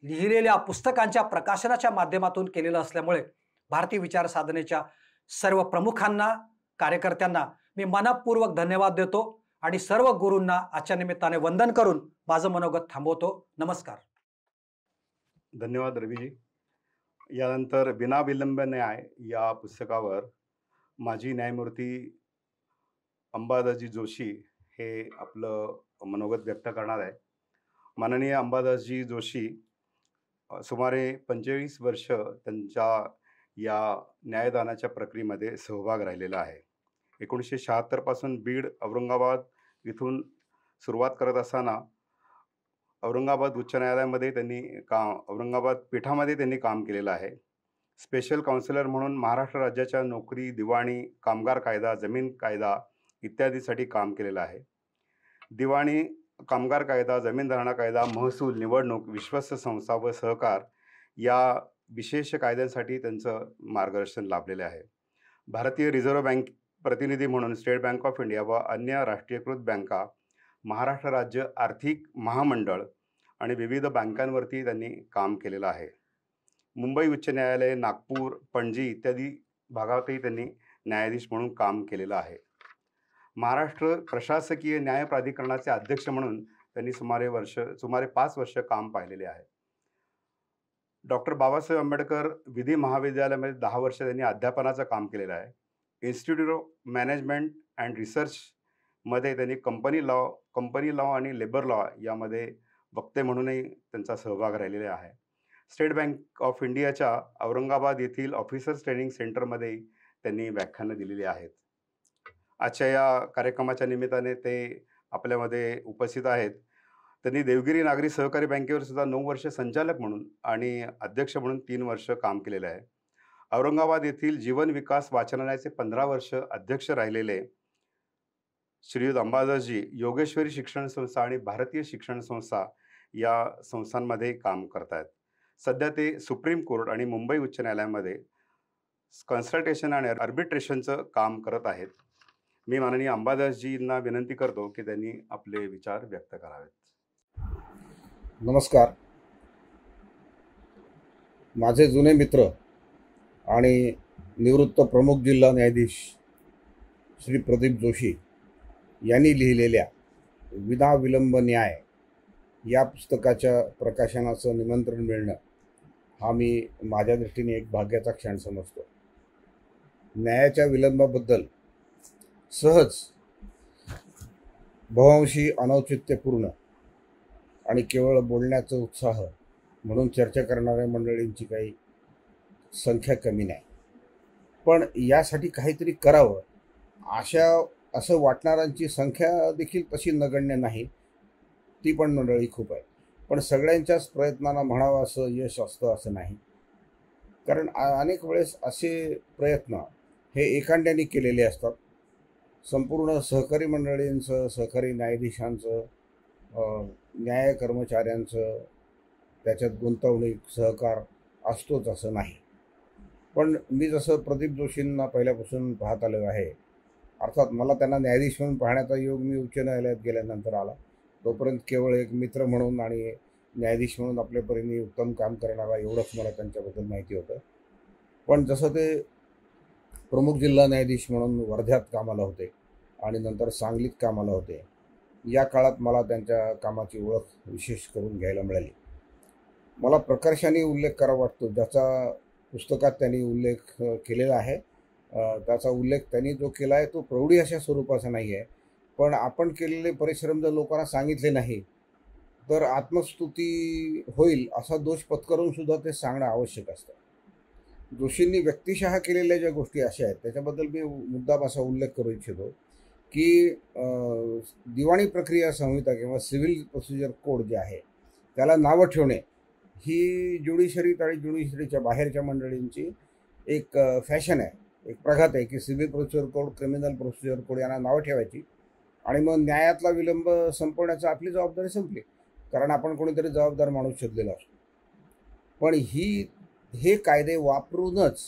लिहिलेल्या पुस्तकांच्या प्रकाशनाच्या माध्यमातून केलेलं असल्यामुळे भारतीय विचार साधनेच्या सर्व प्रमुखांना, कार्यकर्त्यांना मी मनपूर्वक धन्यवाद देतो आणि सर्व गुरूंना आजच्या निमित्ताने वंदन करून माझं मनोगत थांबवतो. नमस्कार. धन्यवाद रवीजी. यानंतर बिना विलंब न्याय या पुस्तकावर माजी न्यायमूर्ती अंबादासजी जोशी हे आपलं मनोगत व्यक्त करणार आहे. माननीय अंबादासजी जोशी सुमारे 45 वर्ष त्यांच्या या न्यायदानाच्या प्रक्रियेमध्ये सहभाग राहिलेला आहे. 1976 पासून बीड, औरंगाबाद इथून सुरुवात करत असताना औरंगाबाद उच्च न्यायालयामध्ये औरंगाबाद पीठामध्ये त्यांनी काम केलेलं आहे. स्पेशल काउन्सिलर म्हणून महाराष्ट्र राज्याच्या नोकरी, दिवाणी, कामगार कायदा, जमीन कायदा इत्यादीसाठी काम केलेलं आहे. दिवाणी, कामगार कायदा, जमीन धारणा कायदा, महसूल, निवडणूक, विश्वस्त संस्था व सहकार या विशेष कायद्यांसाठी त्यांचं मार्गदर्शन लाभलेले आहे. भारतीय रिझर्व्ह बँक प्रतिनिधी म्हणून स्टेट बँक ऑफ इंडिया व अन्य राष्ट्रीयकृत बँका, महाराष्ट्र राज्य आर्थिक महामंडळ आणि विविध बँकांवरती त्यांनी काम केलेलं आहे. मुंबई उच्च न्यायालय, नागपूर, पणजी इत्यादी भागातही त्यांनी न्यायाधीश म्हणून काम केलेलं आहे. महाराष्ट्र प्रशासकीय न्याय प्राधिकरणाचे अध्यक्ष म्हणून त्यांनी सुमारे 5 वर्ष काम पाहिलेले आहे. डॉक्टर बाबासाहेब आंबेडकर विधी महाविद्यालयामध्ये 10 वर्ष त्यांनी अध्यापनाचं काम केलेलं आहे. इन्स्टिट्यूट ऑफ मॅनेजमेंट अँड रिसर्चमध्ये त्यांनी कंपनी लॉ आणि लेबर लॉ यामध्ये वक्ते म्हणूनही त्यांचा सहभाग राहिलेला आहे. स्टेट बँक ऑफ इंडियाच्या औरंगाबाद येथील ऑफिसर्स ट्रेनिंग सेंटरमध्ये त्यांनी व्याख्यानं दिलेली आहेत. आजच्या या कार्यक्रमाच्या निमित्ताने ते आपल्यामध्ये उपस्थित आहेत. त्यांनी देवगिरी नागरी सहकारी बँकेवर सुद्धा 9 वर्ष संचालक म्हणून आणि अध्यक्ष म्हणून 3 वर्ष काम केलेलं आहे. औरंगाबाद येथील जीवन विकास वाचनालयाचे 15 वर्ष अध्यक्ष राहिलेले श्रीयुत अंबादासजी योगेश्वरी शिक्षण संस्था आणि भारतीय शिक्षण संस्था या संस्थांमध्ये काम करत आहेत. सध्या ते सुप्रीम कोर्ट आणि मुंबई उच्च न्यायालयामध्ये कन्सल्टेशन आणि आर्बिट्रेशनचं काम करत आहेत. मी माननीय अंबादासजींना विनंती करतो की त्यांनी आपले विचार व्यक्त करावेत. नमस्कार. माझे जुने मित्र आणि निवृत्त प्रमुख जिल्हा न्यायाधीश श्री प्रदीप जोशी यांनी लिहिलेल्या विना विलंब न्याय या पुस्तकाच्या प्रकाशनाचं निमंत्रण मिळणं हा मी माझ्या दृष्टीने एक भाग्याचा क्षण समजतो. न्यायाच्या विलंबाबद्दल सहज, बहुअंशी अनौचित्यपूर्ण आणि केवळ बोलण्याचा उत्साह म्हणून चर्चा करणाऱ्या मंडळींची काही संख्या कमी नाही. पण यासाठी काहीतरी करावं असं वाटणाऱ्यांची संख्या देखील तशी नगण्य नाही. ती पण मंडळी खूप आहे. पण सगळ्यांच्याच प्रयत्नांना म्हणावं असं यश असतं असं नाही. कारण अनेक वेळेस असे प्रयत्न हे एकांड्याने केलेले असतात. संपूर्ण सहकारी मंडळींचं, सहकारी न्यायाधीशांचं, न्याय कर्मचाऱ्यांचं त्याच्यात गुंतवणूक, सहकार असतोच असं नाही. पण मी जसं प्रदीप जोशींना पहिल्यापासून पाहत आलेलो आहे, अर्थात मला त्यांना न्यायाधीश म्हणून पाहण्याचा योग मी उच्च न्यायालयात गेल्यानंतर आला. तोपर्यंत केवळ एक मित्र म्हणून आणि न्यायाधीश म्हणून आपल्या परीने उत्तम काम करणारा एवढंच मला त्यांच्याबद्दल माहिती होतं. पण जसं ते प्रमुख जिल्हा न्यायाधीश म्हणून वर्ध्यात कामाला होते आणि नंतर सांगलीत कामाला होते, या काळात मला त्यांच्या कामाची ओळख विशेष करून घ्यायला मिळाली. मला प्रकर्षाने उल्लेख करावा वाटतो, ज्याचा पुस्तकात त्यांनी उल्लेख केलेला आहे. त्याचा उल्लेख त्यांनी जो केला आहे तो प्रौढी अशा स्वरूपाचा नाही आहे. पण आपण केलेले परिश्रम जर लोकांना सांगितले नाही तर आत्मस्तुती होईल असा दोष पत्करून सुद्धा ते सांगणं आवश्यक असतं. जोशींनी व्यक्तिशः केलेल्या ज्या गोष्टी अशा आहेत त्याच्याबद्दल मी मुद्दाम असा उल्लेख करू इच्छितो की दिवाणी प्रक्रिया संहिता किंवा सिव्हिल प्रोसिजर कोड जे आहे त्याला नावं ठेवणे ही ज्युडिशरीत आणि ज्युडिशरीच्या बाहेरच्या मंडळींची एक फॅशन आहे, एक प्रघात आहे की civil procedure code, criminal procedure code यांना नावं ठेवायची आणि मग न्यायातला विलंब संपवण्याची आपली जबाबदारी संपली, कारण आपण कोणीतरी जबाबदार माणूस शोधलेला असतो. पण हे कायदे वापरूनच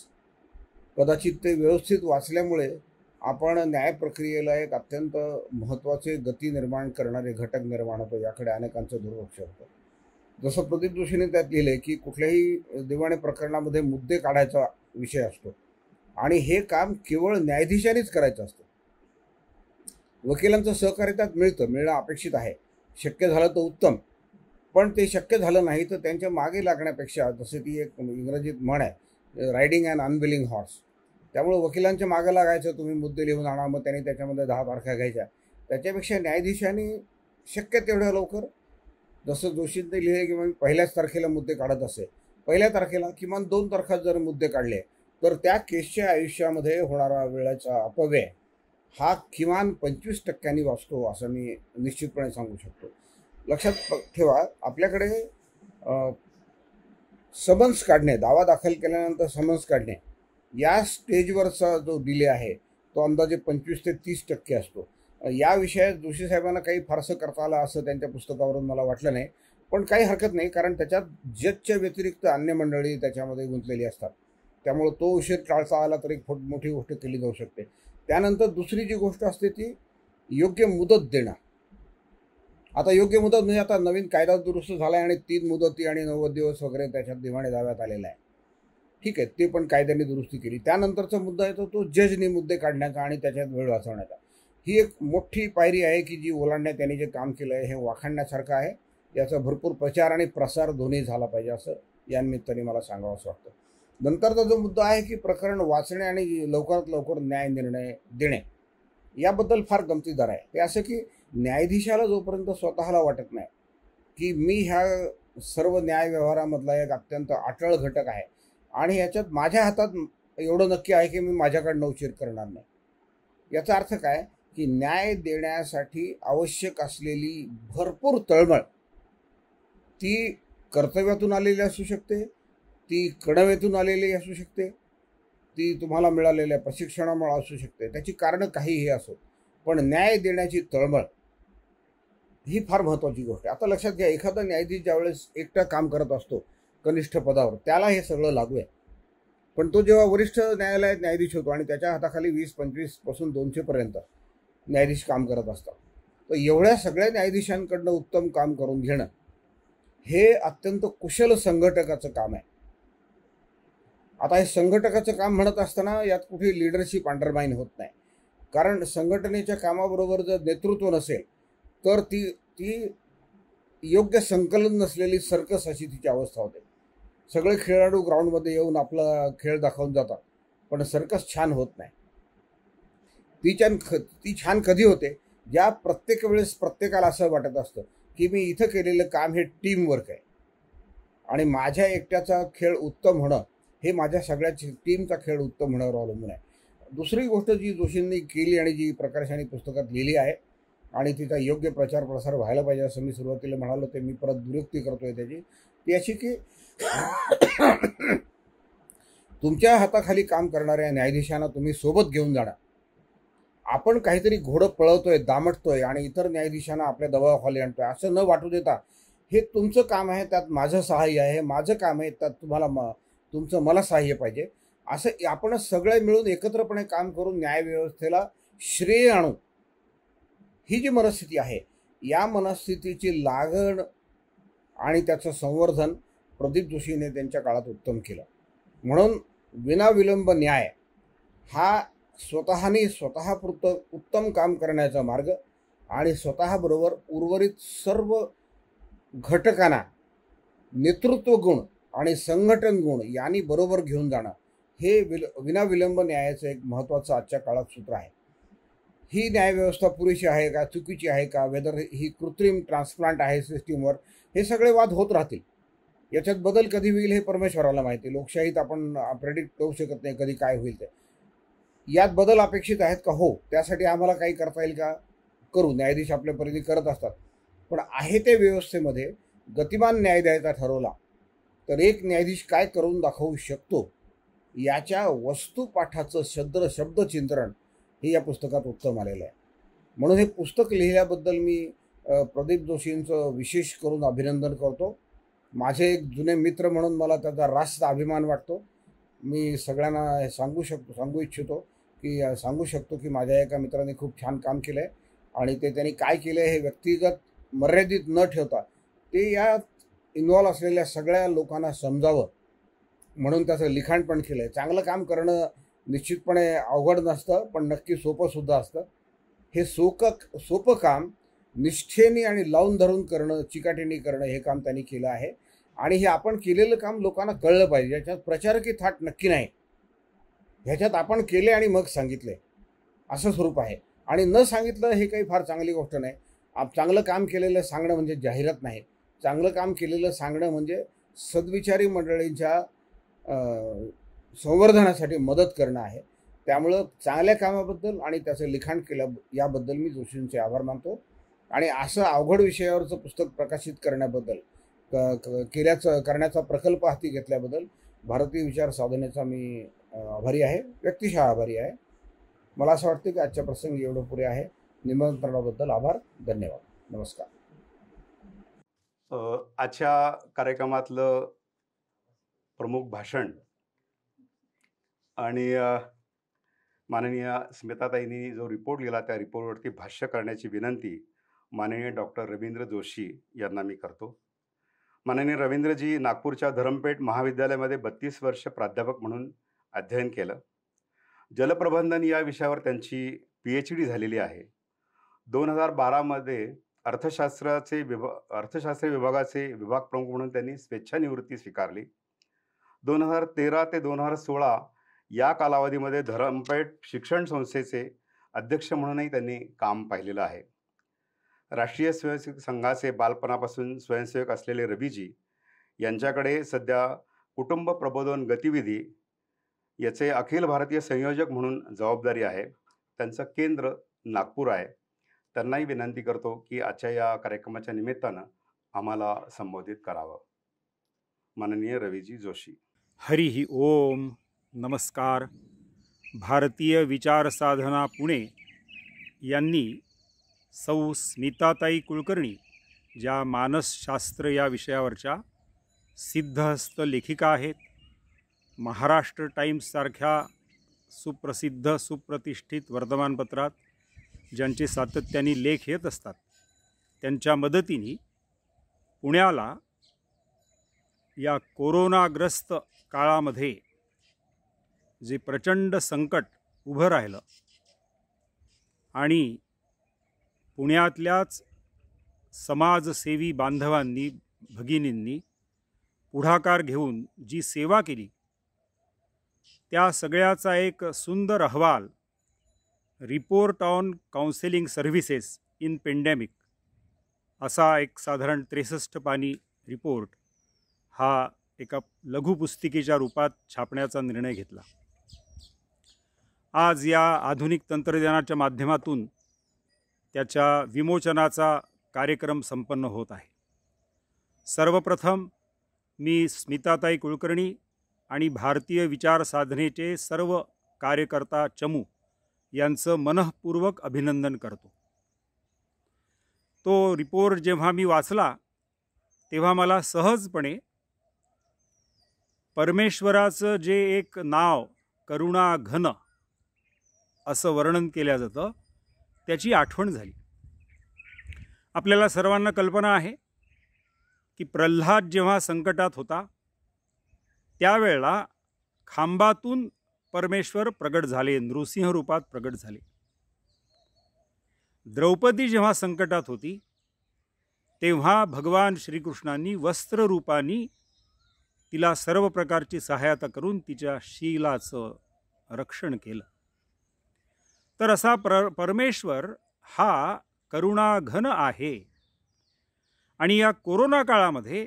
कदाचित ते व्यवस्थित वाचल्यामुळे आपण न्याय प्रक्रियेला एक अत्यंत महत्त्वाचे गती निर्माण करणारे घटक निर्माण होतो, याकडे अनेकांचं दुर्लक्ष होतं. जसं प्रदीप जोशीने त्यात लिहिले की कुठल्याही दिवाणी प्रकरणामध्ये मुद्दे काढायचा विषय असतो आणि हे काम केवळ न्यायाधीशानेच करायचं असतं. वकिलांचं सहकार्य त्यात मिळणं अपेक्षित आहे, शक्य झालं तर उत्तम. पण ते शक्य झालं नाही तर त्यांच्या मागे लागण्यापेक्षा, जसं ती एक इंग्रजीत म्हण आहे, रायडिंग अँड अनविलिंग हॉर्स, त्यामुळे वकिलांच्या मागे लागायचं, तुम्ही मुद्दे लिहून आणा, मग त्यांनी त्याच्यामध्ये 10 तारखा घ्यायच्या. त्याच्यापेक्षा न्यायाधीशांनी शक्य तेवढ्या लवकर, जसं जोशींनी लिहिले की मग पहिल्याच तारखेला मुद्दे काढत असे, पहिल्या तारखेला किमान 2 तारखात जर मुद्दे काढले तर त्या केसच्या आयुष्यामध्ये होणारा वेळेचा अपव्यय हा किमान 25% वाचतो, असं मी निश्चितपणे सांगू शकतो. लक्षात ठेवा, आपल्याकडे समन्स काढणे, दावा दाखल केल्यानंतर समन्स काढणे, या स्टेजवरचा जो डिले आहे तो अंदाजे 25 ते 30% असतो. या विषयात जोशी साहेबांना काही फारसं करता आलं असं त्यांच्या पुस्तकावरून मला वाटलं नाही, पण काही हरकत नाही, कारण त्याच्यात जजच्या व्यतिरिक्त अन्य मंडळी त्याच्यामध्ये गुंतलेली असतात, त्यामुळे तो उशीर टाळता आला तरी मोठी गोष्ट केली जाऊ शकते. त्यानंतर दुसरी जी गोष्ट असते ती योग्य मुदत देणं. आता योग्य मुदत म्हणजे आता नवीन कायदा दुरुस्त झाला आहे आणि 3 मुदती आणि 90 दिवस वगैरे त्याच्यात दिवाणी दाव्यात आलेला आहे, ठीक आहे, ते पण कायद्याने दुरुस्ती केली. त्यानंतरचा मुद्दा येतो तो जजनी मुद्दे काढण्याचा आणि त्याच्यात वेळ वाचवण्याचा. ही एक मोठी पायरी आहे की जी ओलांडण्यात त्यांनी जे काम केलं आहे हे वाखाणण्यासारखं आहे. याचा भरपूर प्रचार आणि प्रसार दोन्ही झाला पाहिजे, असं या निमित्ताने मला सांगावंसं वाटतं. नंतरचा जो मुद्दा आहे की प्रकरण वाचणे आणि लवकरात लवकर न्याय निर्णय देणे, याबद्दल फार गमतीदार आहे. ते असं की न्यायाधीशाला जोपर्यंत स्वतःला वाटत नाही की मी ह्या सर्व न्याय व्यवहारामधला एक अत्यंत अटळ घटक आहे आणि याच्यात माझ्या हातात एवढं नक्की आहे की मी माझ्याकडनं उशीर करणार नाही, याचा अर्थ काय की न्याय देण्यासाठी आवश्यक असलेली भरपूर तळमळ ती कर्तव्यातून आलेली असू शकते, ती कणवेतून आलेली असू शकते, ती तुम्हाला मिळालेल्या प्रशिक्षणामुळे असू शकते, त्याची कारणं काहीही असो, पण न्याय देण्याची तळमळ ही फार महत्त्वाची गोष्ट आहे. आता लक्षात घ्या, एखादा न्यायाधीश ज्यावेळेस एकटा काम करत असतो कनिष्ठ पदावर, त्याला हे सगळं लागू आहे, पण तो जेव्हा वरिष्ठ न्यायालयात न्यायाधीश होतो आणि त्याच्या हाताखाली 20-25 पासून 200 पर्यंत न्यायाधीश काम करत असतात, तर एवढ्या सगळ्या न्यायाधीशांकडनं उत्तम काम करून घेणं हे अत्यंत कुशल संघटकाचं काम आहे. आता हे संघटकाचं काम म्हणत असताना यात कुठे लिडरशिप अंडरमाइन होत नाही, कारण संघटनेच्या कामाबरोबर जर नेतृत्व नसेल तर ती योग्य संकलन नसलेली सर्कस अशी तिची अवस्था होते. सगळे खेळाडू ग्राउंडमध्ये येऊन आपला खेळ दाखवून जातात, पण सर्कस छान होत नाही. ती छान कधी होते, ज्या प्रत्येक वेळेस प्रत्येकाला असं वाटत असतं की मी इथं केलेलं काम हे टीमवर्क आहे आणि माझ्या एकट्याचा खेळ उत्तम होणं हे माझ्या सगळ्या टीमचा खेळ उत्तम होण्यावर अवलंबून आहे. दुसरी गोष्ट जी जोशींनी केली आणि जी प्रकाशाने पुस्तकात लिहिली आहे आणि तिचा योग्य प्रचार प्रसार व्हायला पाहिजे असं मी सुरुवातीला म्हणालो, ते मी परत दुरुस्ती करतोय त्याची, ती अशी की तुमच्या हाताखाली काम करणाऱ्या न्यायाधीशांना तुम्ही सोबत घेऊन जाणार. आपण काहीतरी घोडं पळवतोय, दामटतोय आणि इतर न्यायाधीशांना आपल्या दबावाखाली आणतोय असं न वाटू देता, हे तुमचं काम आहे, त्यात माझं सहाय्य आहे, माझं काम आहे, त्यात तुमचं मला सहाय्य पाहिजे, असं आपण सगळे मिळून एकत्रपणे काम करून न्यायव्यवस्थेला श्रेय आणू, ही जी मनस्थिती आहे, या मनस्थितीची लागण आणि त्याचं संवर्धन प्रदीप जोशीने त्यांच्या काळात उत्तम केलं. म्हणून विनाविलंब न्याय हा स्वतःपुरतं उत्तम काम करण्याचा मार्ग आणि स्वतःबरोबर उर्वरित सर्व घटकांना नेतृत्व गुण आणि संघटन गुण यांनी बरोबर घेऊन जाणं हे विनाविलंब न्यायाचं एक महत्त्वाचं आजच्या काळात सूत्र आहे. ही न्यायव्यवस्था पुरेशी आहे का, चुकीची आहे का, वेदर ही कृत्रिम ट्रान्सप्लांट आहे सिस्टीमवर, हे सगळे वाद होत राहतील. याच्यात बदल कधी होईल हे परमेश्वराला माहिती. लोकशाहीत आपण प्रेडिक्ट करू शकत नाही कधी काय होईल ते. यात बदल अपेक्षित आहेत का? हो. त्यासाठी आम्हाला काही करता येईल का? करू. न्यायाधीश आपल्या परीने करत असतात, पण आहे ते व्यवस्थेमध्ये गतिमान न्याय द्यायचा ठरवला तर एक न्यायाधीश काय करून दाखवू शकतो याच्या वस्तुपाठाचं शब्दचिंतन हे या पुस्तकात उत्तम आलेलं आहे. म्हणून हे पुस्तक लिहिल्याबद्दल मी प्रदीप जोशींचं विशेष करून अभिनंदन करतो. माझे एक जुने मित्र म्हणून मला त्याचा रास्त अभिमान वाटतो. मी सगळ्यांना हे सांगू इच्छितो की माझ्या एका मित्राने खूप छान काम केलं आहे आणि ते त्यांनी काय केलं हे व्यक्तिगत मर्यादित न ठेवता ते या इन्व्हॉल्व असलेल्या सगळ्या लोकांना समजावं म्हणून त्याचं लिखाण पण केलं आहे. चांगलं काम करणं निश्चितपणे अवघड नसतं, पण नक्की सोपंसुद्धा असतं. हे सोपं काम निष्ठेने आणि लावून धरून करणं, चिकाटीने करणं हे काम त्यांनी केलं आहे. आणि हे आपण केलेलं काम लोकांना कळलं पाहिजे. याच्यात प्रचारकी थाट नक्की नाही. ह्याच्यात आपण केले आणि मग सांगितले असं स्वरूप आहे. आणि न सांगितलं हे काही फार चांगली गोष्ट नाही. चांगलं काम केलेलं सांगणं म्हणजे जाहिरात नाही. चांगलं काम केलेलं सांगणं म्हणजे सद्विचारी मंडळींच्या संवर्धनासाठी मदत करणं आहे. त्यामुळं चांगल्या कामाबद्दल आणि त्याचं लिखाण केलं याबद्दल मी जोशींचे आभार मानतो. आणि असं अवघड विषयावरचं पुस्तक प्रकाशित करण्याबद्दल करण्याचा प्रकल्प हाती घेतल्याबद्दल भारतीय विचार साधनेचा मी आभारी आहे, व्यक्तिशः आभारी आहे. मला असं वाटतं की आजच्या प्रसंगी एवढं पुरे आहे. निमंत्रणाबद्दल आभार, धन्यवाद, नमस्कार. आजच्या कार्यक्रमातलं प्रमुख भाषण आणि माननीय स्मिताताईंनी जो रिपोर्ट लिहिला त्या रिपोर्टवरती भाष्य करण्याची विनंती माननीय डॉक्टर रवींद्र जोशी यांना मी करतो. माननीय रवींद्रजी नागपूरच्या धरमपेठ महाविद्यालयामध्ये 32 वर्ष प्राध्यापक म्हणून अध्ययन केलं. जलप्रबंधन या विषयावर त्यांची PhD झालेली आहे. 2012मध्ये अर्थशास्त्र विभागाचे विभाग प्रमुख म्हणून त्यांनी स्वेच्छानिवृत्ती स्वीकारली. 2013 ते 2016 या कालावधीमध्ये धरमपेठ शिक्षण संस्थेचे अध्यक्ष म्हणूनही त्यांनी काम पाहिलेलं आहे. राष्ट्रीय स्वयंसेवक संघाचे बालपणापासून स्वयंसेवक असलेले रवीजी यांच्याकडे सध्या कुटुंब प्रबोधन गतिविधी याचे अखिल भारतीय संयोजक म्हणून जबाबदारी आहे. त्यांचं केंद्र नागपूर आहे. त्यांनाही विनंती करतो की आजच्या या कार्यक्रमाच्या निमित्तानं आम्हाला संबोधित करावं. माननीय रवीजी जोशी. हरिः ओम, नमस्कार. भारतीय विचार साधना पुणे यांनी सौ स्मिताताई कुलकर्णी ज्या मानसशास्त्र या विषयावरच्या सिद्धहस्त लेखिका आहेत, महाराष्ट्र टाइम्ससारख्या सुप्रसिद्ध सुप्रतिष्ठित वर्तमानपत्रात ज्यांचे सातत्याने लेख येत असतात, त्यांच्या मदतीने पुण्याला या कोरोनाग्रस्त काळामध्ये जे प्रचंड संकट उभं राहिलं आणि पुण्यातल्याच समाजसेवी बांधवांनी भगिनींनी पुढाकार घेऊन जी सेवा केली त्या सगळ्याचा एक सुंदर अहवाल report on counselling services in pandemic असा एक साधारण 63 पानी रिपोर्ट हा एका लघुपुस्तिकेच्या रूपात छापण्याचा निर्णय घेतला. आज या आधुनिक तंत्रज्ञानाच्या माध्यमातून त्याच्या विमोचनाचा कार्यक्रम संपन्न होत आहे. सर्वप्रथम मी स्मिताताई कुलकर्णी आणि भारतीय विचार साधनेचे सर्व कार्यकर्ता चमू यांचं मनःपूर्वक अभिनंदन करतो. तो रिपोर्ट जेव्हा मी वाचला तेव्हा मला सहजपणे परमेश्वराचं जे एक नाव करुणा घन असं वर्णन केलं जातं त्याची आठवण झाली. आपल्याला सर्वांना कल्पना आहे की प्रल्हाद जेव्हा संकटात होता त्यावेळेला खांबातून परमेश्वर प्रगट झाले, नृसिंह रूपात प्रगट झाले. द्रौपदी जेव्हा संकटात होती तेव्हा भगवान श्रीकृष्णांनी वस्त्र रूपानी तिला सर्व प्रकारची सहायता करून तिच्या शीलाचं रक्षण केलं. तर असा परमेश्वर हा करुणाघन आहे. आणि या कोरोना काळामध्ये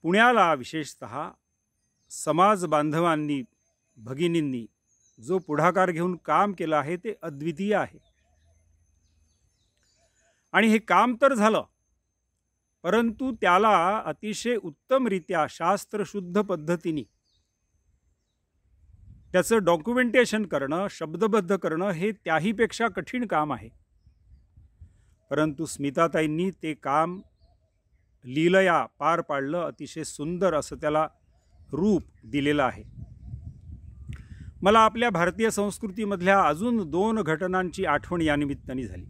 पुण्याला विशेषतः समाज बांधवांनी भगिनींनी जो पुढाकार घेऊन काम केलं आहे ते अद्वितीय आहे. आणि हे काम तर झालं, परंतु त्याला अतिशय उत्तमरित्या शास्त्रशुद्ध पद्धतीने त्याचं डॉक्युमेंटेशन करणं, शब्दबद्ध करणं हे त्याहीपेक्षा कठीण काम आहे. परंतु स्मिताताईंनी ते काम लीलया पार पाडलं. अतिशय सुंदर असं त्याला रूप दिलेलं आहे. मला आपल्या भारतीय संस्कृतीमधल्या अजून 2 घटनांची आठवण या निमित्ताने झाली.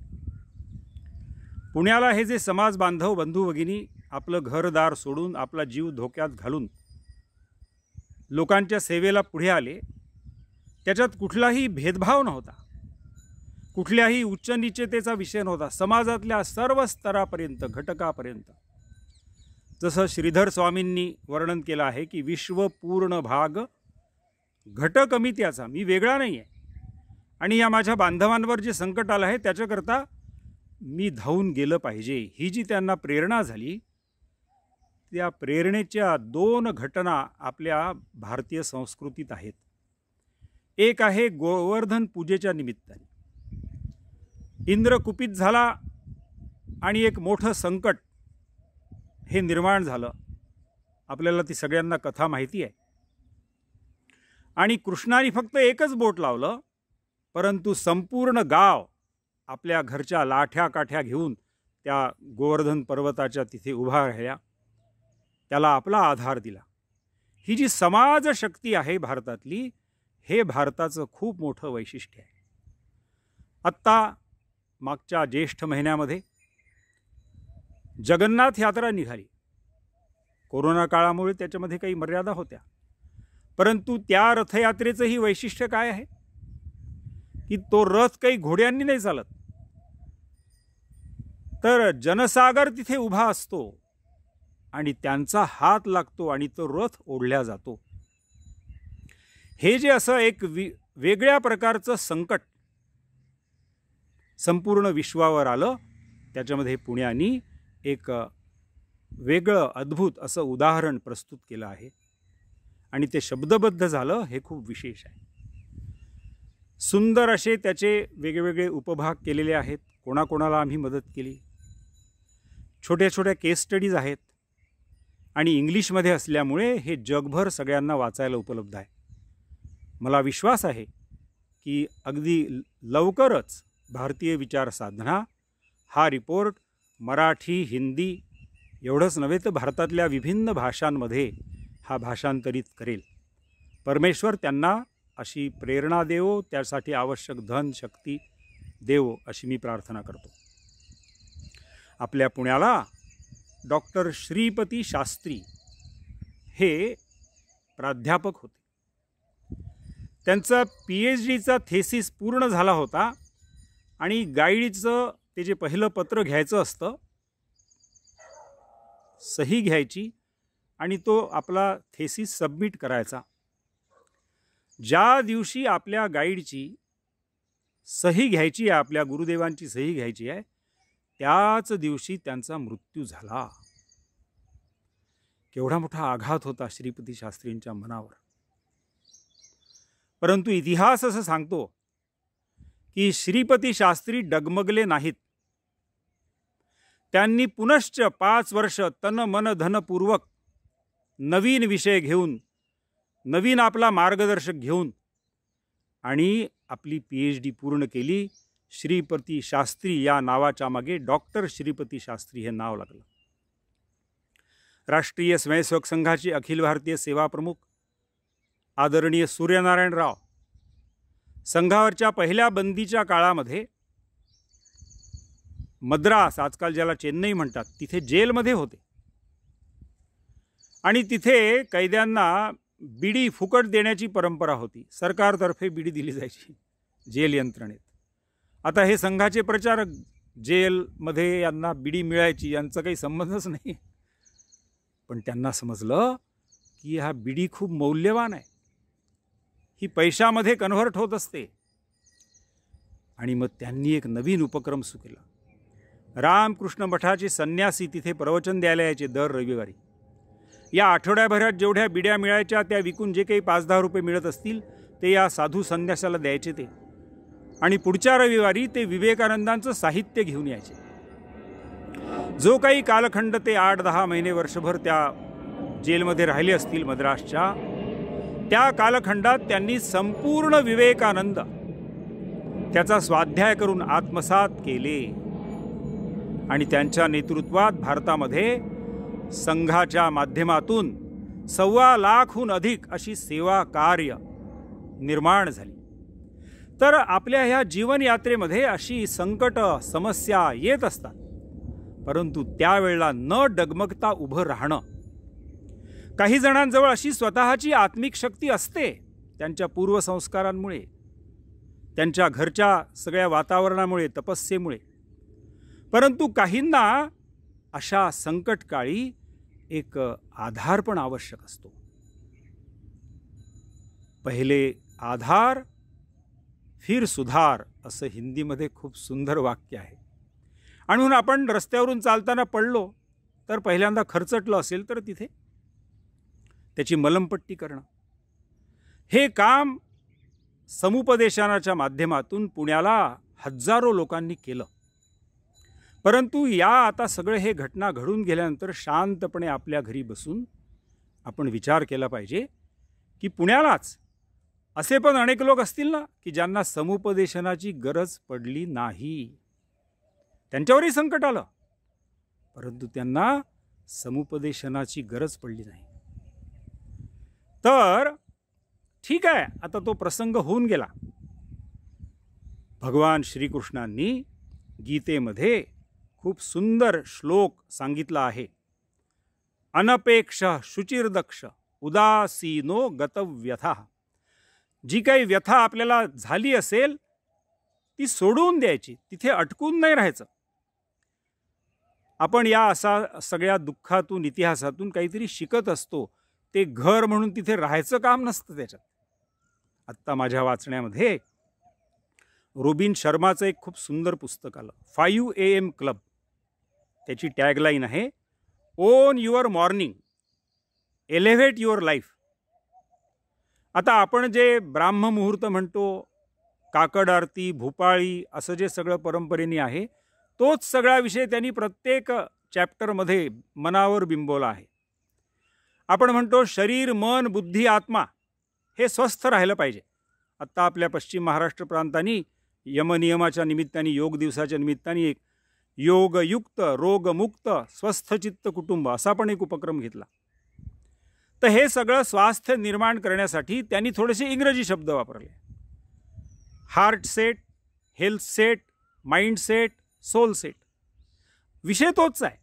पुण्याला हे जे समाज बांधव बंधू भगिनी आपलं घरदार सोडून, आपला जीव धोक्यात घालून लोकांच्या सेवेला पुढे आले, त्याच्यात कुठलाही भेदभाव नव्हता, कुठल्याही उच्च नीचतेचा विषय नव्हता. समाजातल्या सर्व स्तरापर्यंत, घटकापर्यंत. जसं श्रीधर स्वामींनी वर्णन केलं आहे की विश्व पूर्ण भाग घट कमी त्याचा, मी वेगळा नाही आहे, आणि या माझ्या बांधवांवर जे संकट आलं आहे त्याच्याकरता मी धावून गेलं पाहिजे. ही जी त्यांना प्रेरणा झाली, त्या प्रेरणेच्या 2 घटना आपल्या भारतीय संस्कृतीत आहेत. एक आहे गोवर्धन पूजेच्या निमित्ताने. इंद्र कुपित झाला आणि एक मोठं संकट हे निर्माण झालं. आपल्याला ती सगळ्यांना कथा माहिती आहे. आणि कृष्णाने फक्त एकच बोट लावलं, परंतु संपूर्ण गाव आपल्या घरच्या लाठ्या काठ्या घेऊन त्या गोवर्धन पर्वताच्या तिथे उभा राहिल्या, त्याला आपला आधार दिला. ही जी समाज शक्ती आहे भारतातली, हे भारताचं खूप मोठं वैशिष्ट्य आहे. आत्ता मागच्या ज्येष्ठ महिन्यामध्ये जगन्नाथ यात्रा निघाली. कोरोना काळामुळे त्याच्यामध्ये काही मर्यादा होत्या, परंतु त्या रथयात्रेचंही वैशिष्ट्य काय आहे की तो रथ काही घोड्यांनी नाही चालत, तर जनसागर तिथे उभा असतो आणि त्यांचा हात लागतो आणि तो रथ ओढल्या जातो. हे जे असं एक वेगळ्या प्रकारचं संकट संपूर्ण विश्वावर आलं, त्याच्यामध्ये पुण्यानी एक वेगळं अद्भुत असं उदाहरण प्रस्तुत केलं आहे आणि ते शब्दबद्ध झालं, हे खूप विशेष आहे. सुंदर असे त्याचे वेगवेगळे उपभाग केलेले आहेत. कोणाकोणाला आम्ही मदत केली, छोट्या छोट्या केस स्टडीज आहेत आणि इंग्लिशमध्ये असल्यामुळे हे जगभर सगळ्यांना वाचायला उपलब्ध आहे. मला विश्वास आहे की अगदी लवकरच भारतीय विचार साधना हा रिपोर्ट मराठी, हिंदी एवढंच नव्हे तर भारतातल्या विभिन्न भाषांमध्ये हा भाषांतरित करेल. परमेश्वर त्यांना अशी प्रेरणा देवो, त्यासाठी आवश्यक धन शक्ती देवो, अशी मी प्रार्थना करतो. आपल्या पुण्याला डॉक्टर श्रीपती शास्त्री हे प्राध्यापक होते. त्यांचा PhDचा थेसिस पूर्ण झाला होता आणि गाईडचं ते जे पहिलं पत्र घ्यायचं असतं, सही घ्यायची आणि तो आपला थेसिस सबमिट करायचा. ज्या दिवशी आपल्या गाईडची सही घ्यायची आहे, आपल्या गुरुदेवांची सही घ्यायची आहे, त्याच दिवशी त्यांचा मृत्यू झाला. केवढा मोठा आघात होता श्रीपती शास्त्रींच्या मनावर. परंतु इतिहास असं सांगतो की श्रीपती शास्त्री डगमगले नाहीत. त्यांनी पुनश्च 5 वर्ष तन मन धनपूर्वक नवीन विषय घेऊन, नवीन आपला मार्गदर्शक घेऊन आणि आपली PhD पूर्ण केली. श्रीपती शास्त्री या नावाच्या मागे डॉक्टर श्रीपती शास्त्री हे नाव लागलं. राष्ट्रीय स्वयंसेवक संघाचे अखिल भारतीय सेवा प्रमुख आदरणीय सूर्यनारायण राव संघावरच्या पहिल्या बंदीच्या काळामध्ये मद्रास, आजकाल ज्याला चेन्नई म्हणतात, तिथे जेलमध्ये होते आणि तिथे कैद्यांना बिडी फुकट देण्याची परंपरा होती. सरकारतर्फे बिडी दिली जायची जेल यंत्रणेत. आता हे संघाचे प्रचारक जेलमध्ये यांना बिडी मिळायची, यांचा काही संबंधच नाही. पण त्यांना समजलं की हा बिडी खूप मौल्यवान आहे, ही पैशामध्ये कन्व्हर्ट होत असते. आणि मग त्यांनी एक नवीन उपक्रम सुरू केला. रामकृष्ण मठाचे संन्यासी तिथे प्रवचन द्यायला यायचे दर रविवारी. या आठवड्याभरात जेवढ्या बिड्या मिळायच्या त्या विकून जे काही 5-10 रुपये मिळत असतील ते या साधू संन्यासाला द्यायचे ते. आणि पुढच्या रविवारी ते विवेकानंदांचं साहित्य घेऊन यायचे. जो काही कालखंड ते 8-10 महिने, वर्षभर त्या जेलमध्ये राहिले असतील मद्रासच्या, त्या कालखंडात त्यांनी संपूर्ण विवेकानंद त्याचा स्वाध्याय करून आत्मसात केले आणि त्यांच्या नेतृत्वात भारतामध्ये संघाच्या माध्यमातून 1.25 लाखहून अधिक अशी सेवा कार्य निर्माण झाली. तर आपल्या ह्या जीवनयात्रेमध्ये अशी संकट समस्या येत असतात, परंतु त्यावेळेला न डगमगता उभं राहणं. काही जणांजवळ अशी स्वतःची आत्मिक शक्ती असते त्यांच्या पूर्वसंस्कारांमुळे, त्यांच्या घरच्या सगळ्या वातावरणामुळे, तपस्येमुळे. परंतु काहींना अशा संकटकाळी एक आधार पण आवश्यक असतो. पहिले आधार फिर सुधार असं हिंदीमध्ये खूप सुंदर वाक्य आहे. आणि म्हणून आपण रस्त्यावरून चालताना पडलो तर पहिल्यांदा खरचटलं असेल तर तिथे त्याची मलमपट्टी करणं, हे काम समुपदेशनाच्या माध्यमातून पुण्याला हजारो लोकांनी केलं. परंतु या आता सगळे हे घटना घडून गेल्यानंतर शांतपणे आपल्या घरी बसून आपण विचार केला पाहिजे की पुण्यालाच असे पण अनेक लोक असतील ना की ज्यांना समुपदेशनाची गरज पडली नाही. त्यांच्यावरही संकट आलं, परंतु त्यांना समुपदेशनाची गरज पडली नाही. तर ठीक आहे, आता तो प्रसंग होऊन गेला. भगवान श्रीकृष्णांनी गीतेमध्ये खूप सुंदर श्लोक सांगितला आहे. अनपेक्ष शुचिर्दक्ष उदासीनो गतव्यथा. जी काही व्यथा आपल्याला झाली असेल ती सोडून द्यायची, तिथे अटकून नाही राहायचं. आपण या असा सगळ्या दुःखातून, इतिहासातून काहीतरी शिकत असतो. ते घर म्हणून तिथे राहायचं काम नसतं त्याच्यात. आत्ता माझ्या वाचण्यामध्ये रोबिन शर्माचं एक खूप सुंदर पुस्तक आलं, 5 AM क्लब. त्याची टॅगलाईन आहे, on your morning, elevate your life. आता आपण जे ब्राह्ममुहूर्त म्हणतो, काकड आरती, भूपाळी, असं जे सगळं परंपरेने आहे, तोच सगळा विषय त्यांनी प्रत्येक चॅप्टरमध्ये मनावर बिंबवला आहे. आपण म्हणतो शरीर, मन, बुद्धी, आत्मा हे स्वस्थ राहिलं पाहिजे. आत्ता आपल्या पश्चिम महाराष्ट्र प्रांतांनी यमनियमाच्या निमित्ताने, योग दिवसाच्या निमित्ताने एक योगयुक्त, रोगमुक्त, स्वस्थचित्त कुटुंब असा पण एक उपक्रम घेतला. तर हे सगळं स्वास्थ्य निर्माण करण्यासाठी त्यांनी थोडेसे इंग्रजी शब्द वापरले. Heart set, health set, mind set, soul set. विषय तोच आहे.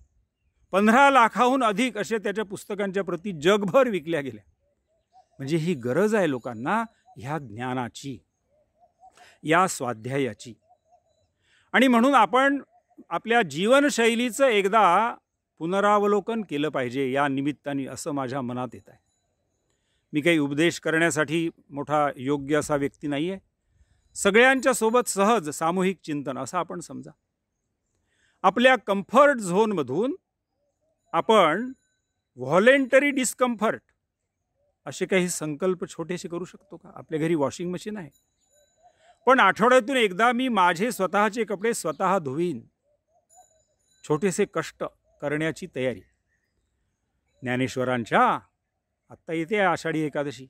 15 लाखाहून अधिक असे त्याच्या पुस्तकांच्या प्रती जगभर विकल्या गेल्या. म्हणजे ही गरज आहे लोकांना ह्या ज्ञानाची, या स्वाध्यायाची. आणि म्हणून आपण आपल्या जीवनशैलीचं एकदा पुनरावलोकन केलं पाहिजे या निमित्ताने, असं माझ्या मनात येत आहे. मी काही उपदेश करण्यासाठी मोठा योग्य असा व्यक्ती नाही आहे. सगळ्यांच्या सोबत सहज सामूहिक चिंतन असं आपण समजा. आपल्या कम्फर्ट झोनमधून आपण व्हॉलेंटरी डिस्कम्फर्ट असे काही संकल्प छोटेसे करू शकतो का? आपल्या घरी वॉशिंग मशीन आहे, पण आठवड्यातून एकदा मी माझे स्वतःचे कपडे स्वतः धुवीन. छोटेसे कष्ट करण्याची तयारी. ज्ञानेश्वरांच्या आत्ता येते आषाढी एकादशी,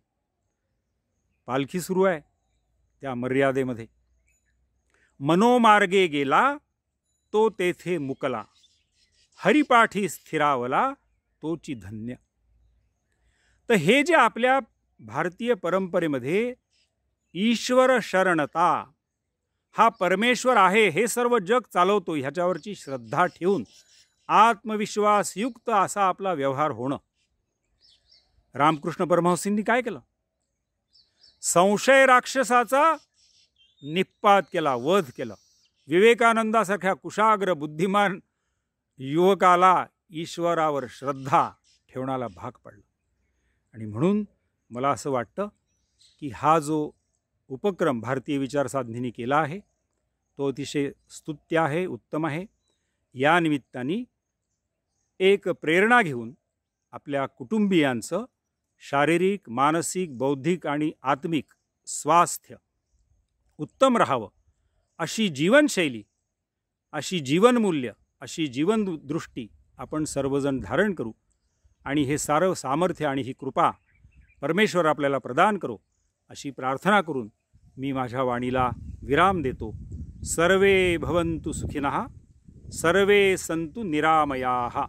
पालखी सुरू आहे. त्या मर्यादेमध्ये मनोमार्गे गेला तो तेथे मुकला, हरिपाठी स्थिरावला तोची धन्य. तर हे जे आपल्या भारतीय परंपरेमध्ये ईश्वर शरणता, हा परमेश्वर आहे, हे सर्व जग चालवतो, ह्याच्यावरची श्रद्धा ठेवून आत्मविश्वासयुक्त असा आपला व्यवहार होणं. रामकृष्ण परमहंसांनी काय केलं? संशय राक्षसाचा निपात केला, वध केला. विवेकानंदासारख्या कुशाग्र बुद्धिमान युवकाला ईश्वरावर श्रद्धा ठेवण्याला भाग पडला. आणि म्हणून मला असं वाटतं की हा जो उपक्रम भारतीय विचारसाधनेने केला आहे तो अतिशय स्तुत्य आहे, उत्तम आहे. या निमित्ताने एक प्रेरणा घेऊन आपल्या कुटुंबियांचं शारीरिक, मानसिक, बौद्धिक आणि आत्मिक स्वास्थ्य उत्तम राहावं, अशी जीवनशैली, अशी जीवनमूल्य, अशी जीवनदृष्टी आपण सर्वजण धारण करू. आणि हे सारं सामर्थ्य आणि ही कृपा परमेश्वर आपल्याला प्रदान करो अशी प्रार्थना करून मी माझ्या वाणीला विराम देतो. सर्वे भवन्तु सुखिनः, सर्वे सन्तु निरामयाः,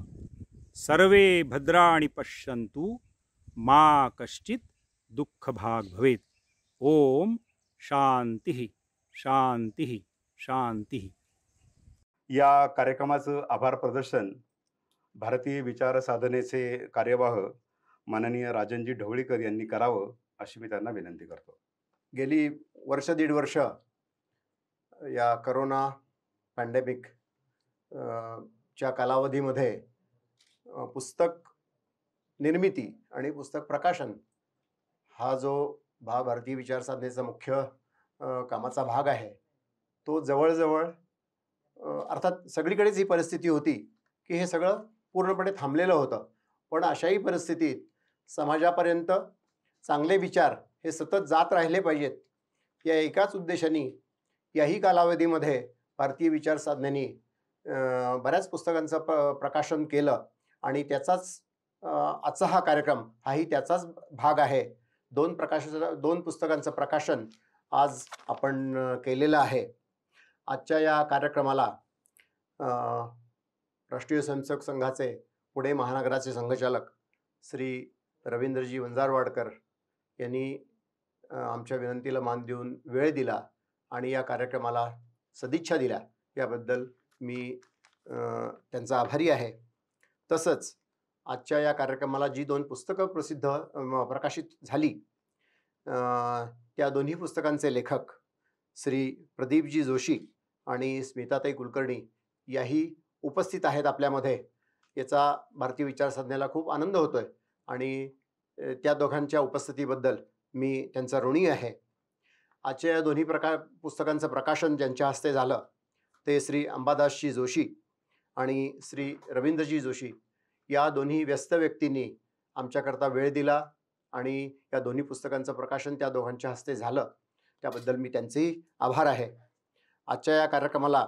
सर्वे भद्राणि पश्यन्तु, मा कश्चित् दुःखभाग् भवेत्. ओम शांती शांती शांती. या कार्यक्रमाचं आभार प्रदर्शन भारतीय विचार साधनेचे कार्यवाह माननीय राजनजी ढवळीकर यांनी करावं अशी मी त्यांना विनंती करतो. गेली वर्ष दीड वर्ष या करोना पॅन्डेमिक च्या कालावधीमध्ये पुस्तक निर्मिती आणि पुस्तक प्रकाशन हा जो भारतीय विचार साधनेचा मुख्य कामाचा भाग आहे तो जवळजवळ अर्थात सगळीकडेच ही परिस्थिती होती की हे सगळं पूर्णपणे थांबलेलं होतं. पण अशाही परिस्थितीत समाजापर्यंत चांगले विचार हे सतत जात राहिले पाहिजेत या एकाच उद्देशाने याही कालावधीमध्ये भारतीय विचार साधनेने बऱ्याच पुस्तकांचं प्रकाशन केलं आणि त्याचाच आजचा हा कार्यक्रम हाही त्याचाच भाग आहे. दोन पुस्तकांचं प्रकाशन आज आपण केलेलं आहे. आजच्या या कार्यक्रमाला राष्ट्रीय स्वयंसेवक संघाचे पुणे महानगराचे संघचालक श्री रवींद्रजी वंजारवाडकर यांनी आमच्या विनंतीला मान देऊन वेळ दिला आणि या कार्यक्रमाला सदिच्छा दिल्या याबद्दल मी त्यांचा आभारी आहे. तसंच आजच्या या कार्यक्रमाला जी 2 पुस्तकं प्रकाशित झाली त्या दोन्ही पुस्तकांचे लेखक श्री प्रदीपजी जोशी आणि स्मिताताई कुलकर्णी याही उपस्थित आहेत आपल्यामध्ये. याचा भारतीय विचार साधनेला खूप आनंद होतोय आणि त्या दोघांच्या उपस्थितीबद्दल मी त्यांचा ऋणी आहे. आजच्या या दोन्ही पुस्तकांचं प्रकाशन ज्यांच्या हस्ते झालं ते श्री अंबादासजी जोशी आणि श्री रवींद्रजी जोशी या दोन्ही व्यस्त व्यक्तींनी आमच्याकरता वेळ दिला आणि या दोन्ही पुस्तकांचं प्रकाशन त्या दोघांच्या हस्ते झालं त्याबद्दल मी त्यांचेही आभार आहे. आजच्या या कार्यक्रमाला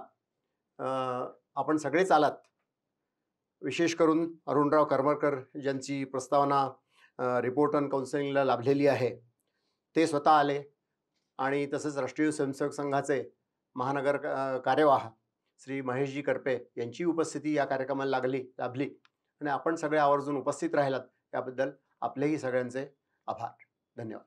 आपण सगळेच आलात. विशेष करून अरुणराव करमरकर ज्यांची प्रस्तावना रिपोर्ट ऑन काउन्सिलिंगला लाभलेली आहे ते स्वतः आले आणि तसंच राष्ट्रीय स्वयंसेवक संघाचे महानगर कार्यवाह श्री महेशजी करपे यांची उपस्थिती या कार्यक्रमाला लाभली आणि आपण सगळे आवर्जून उपस्थित राहिलात त्याबद्दल आपलेही सगळ्यांचे आभार. धन्यवाद.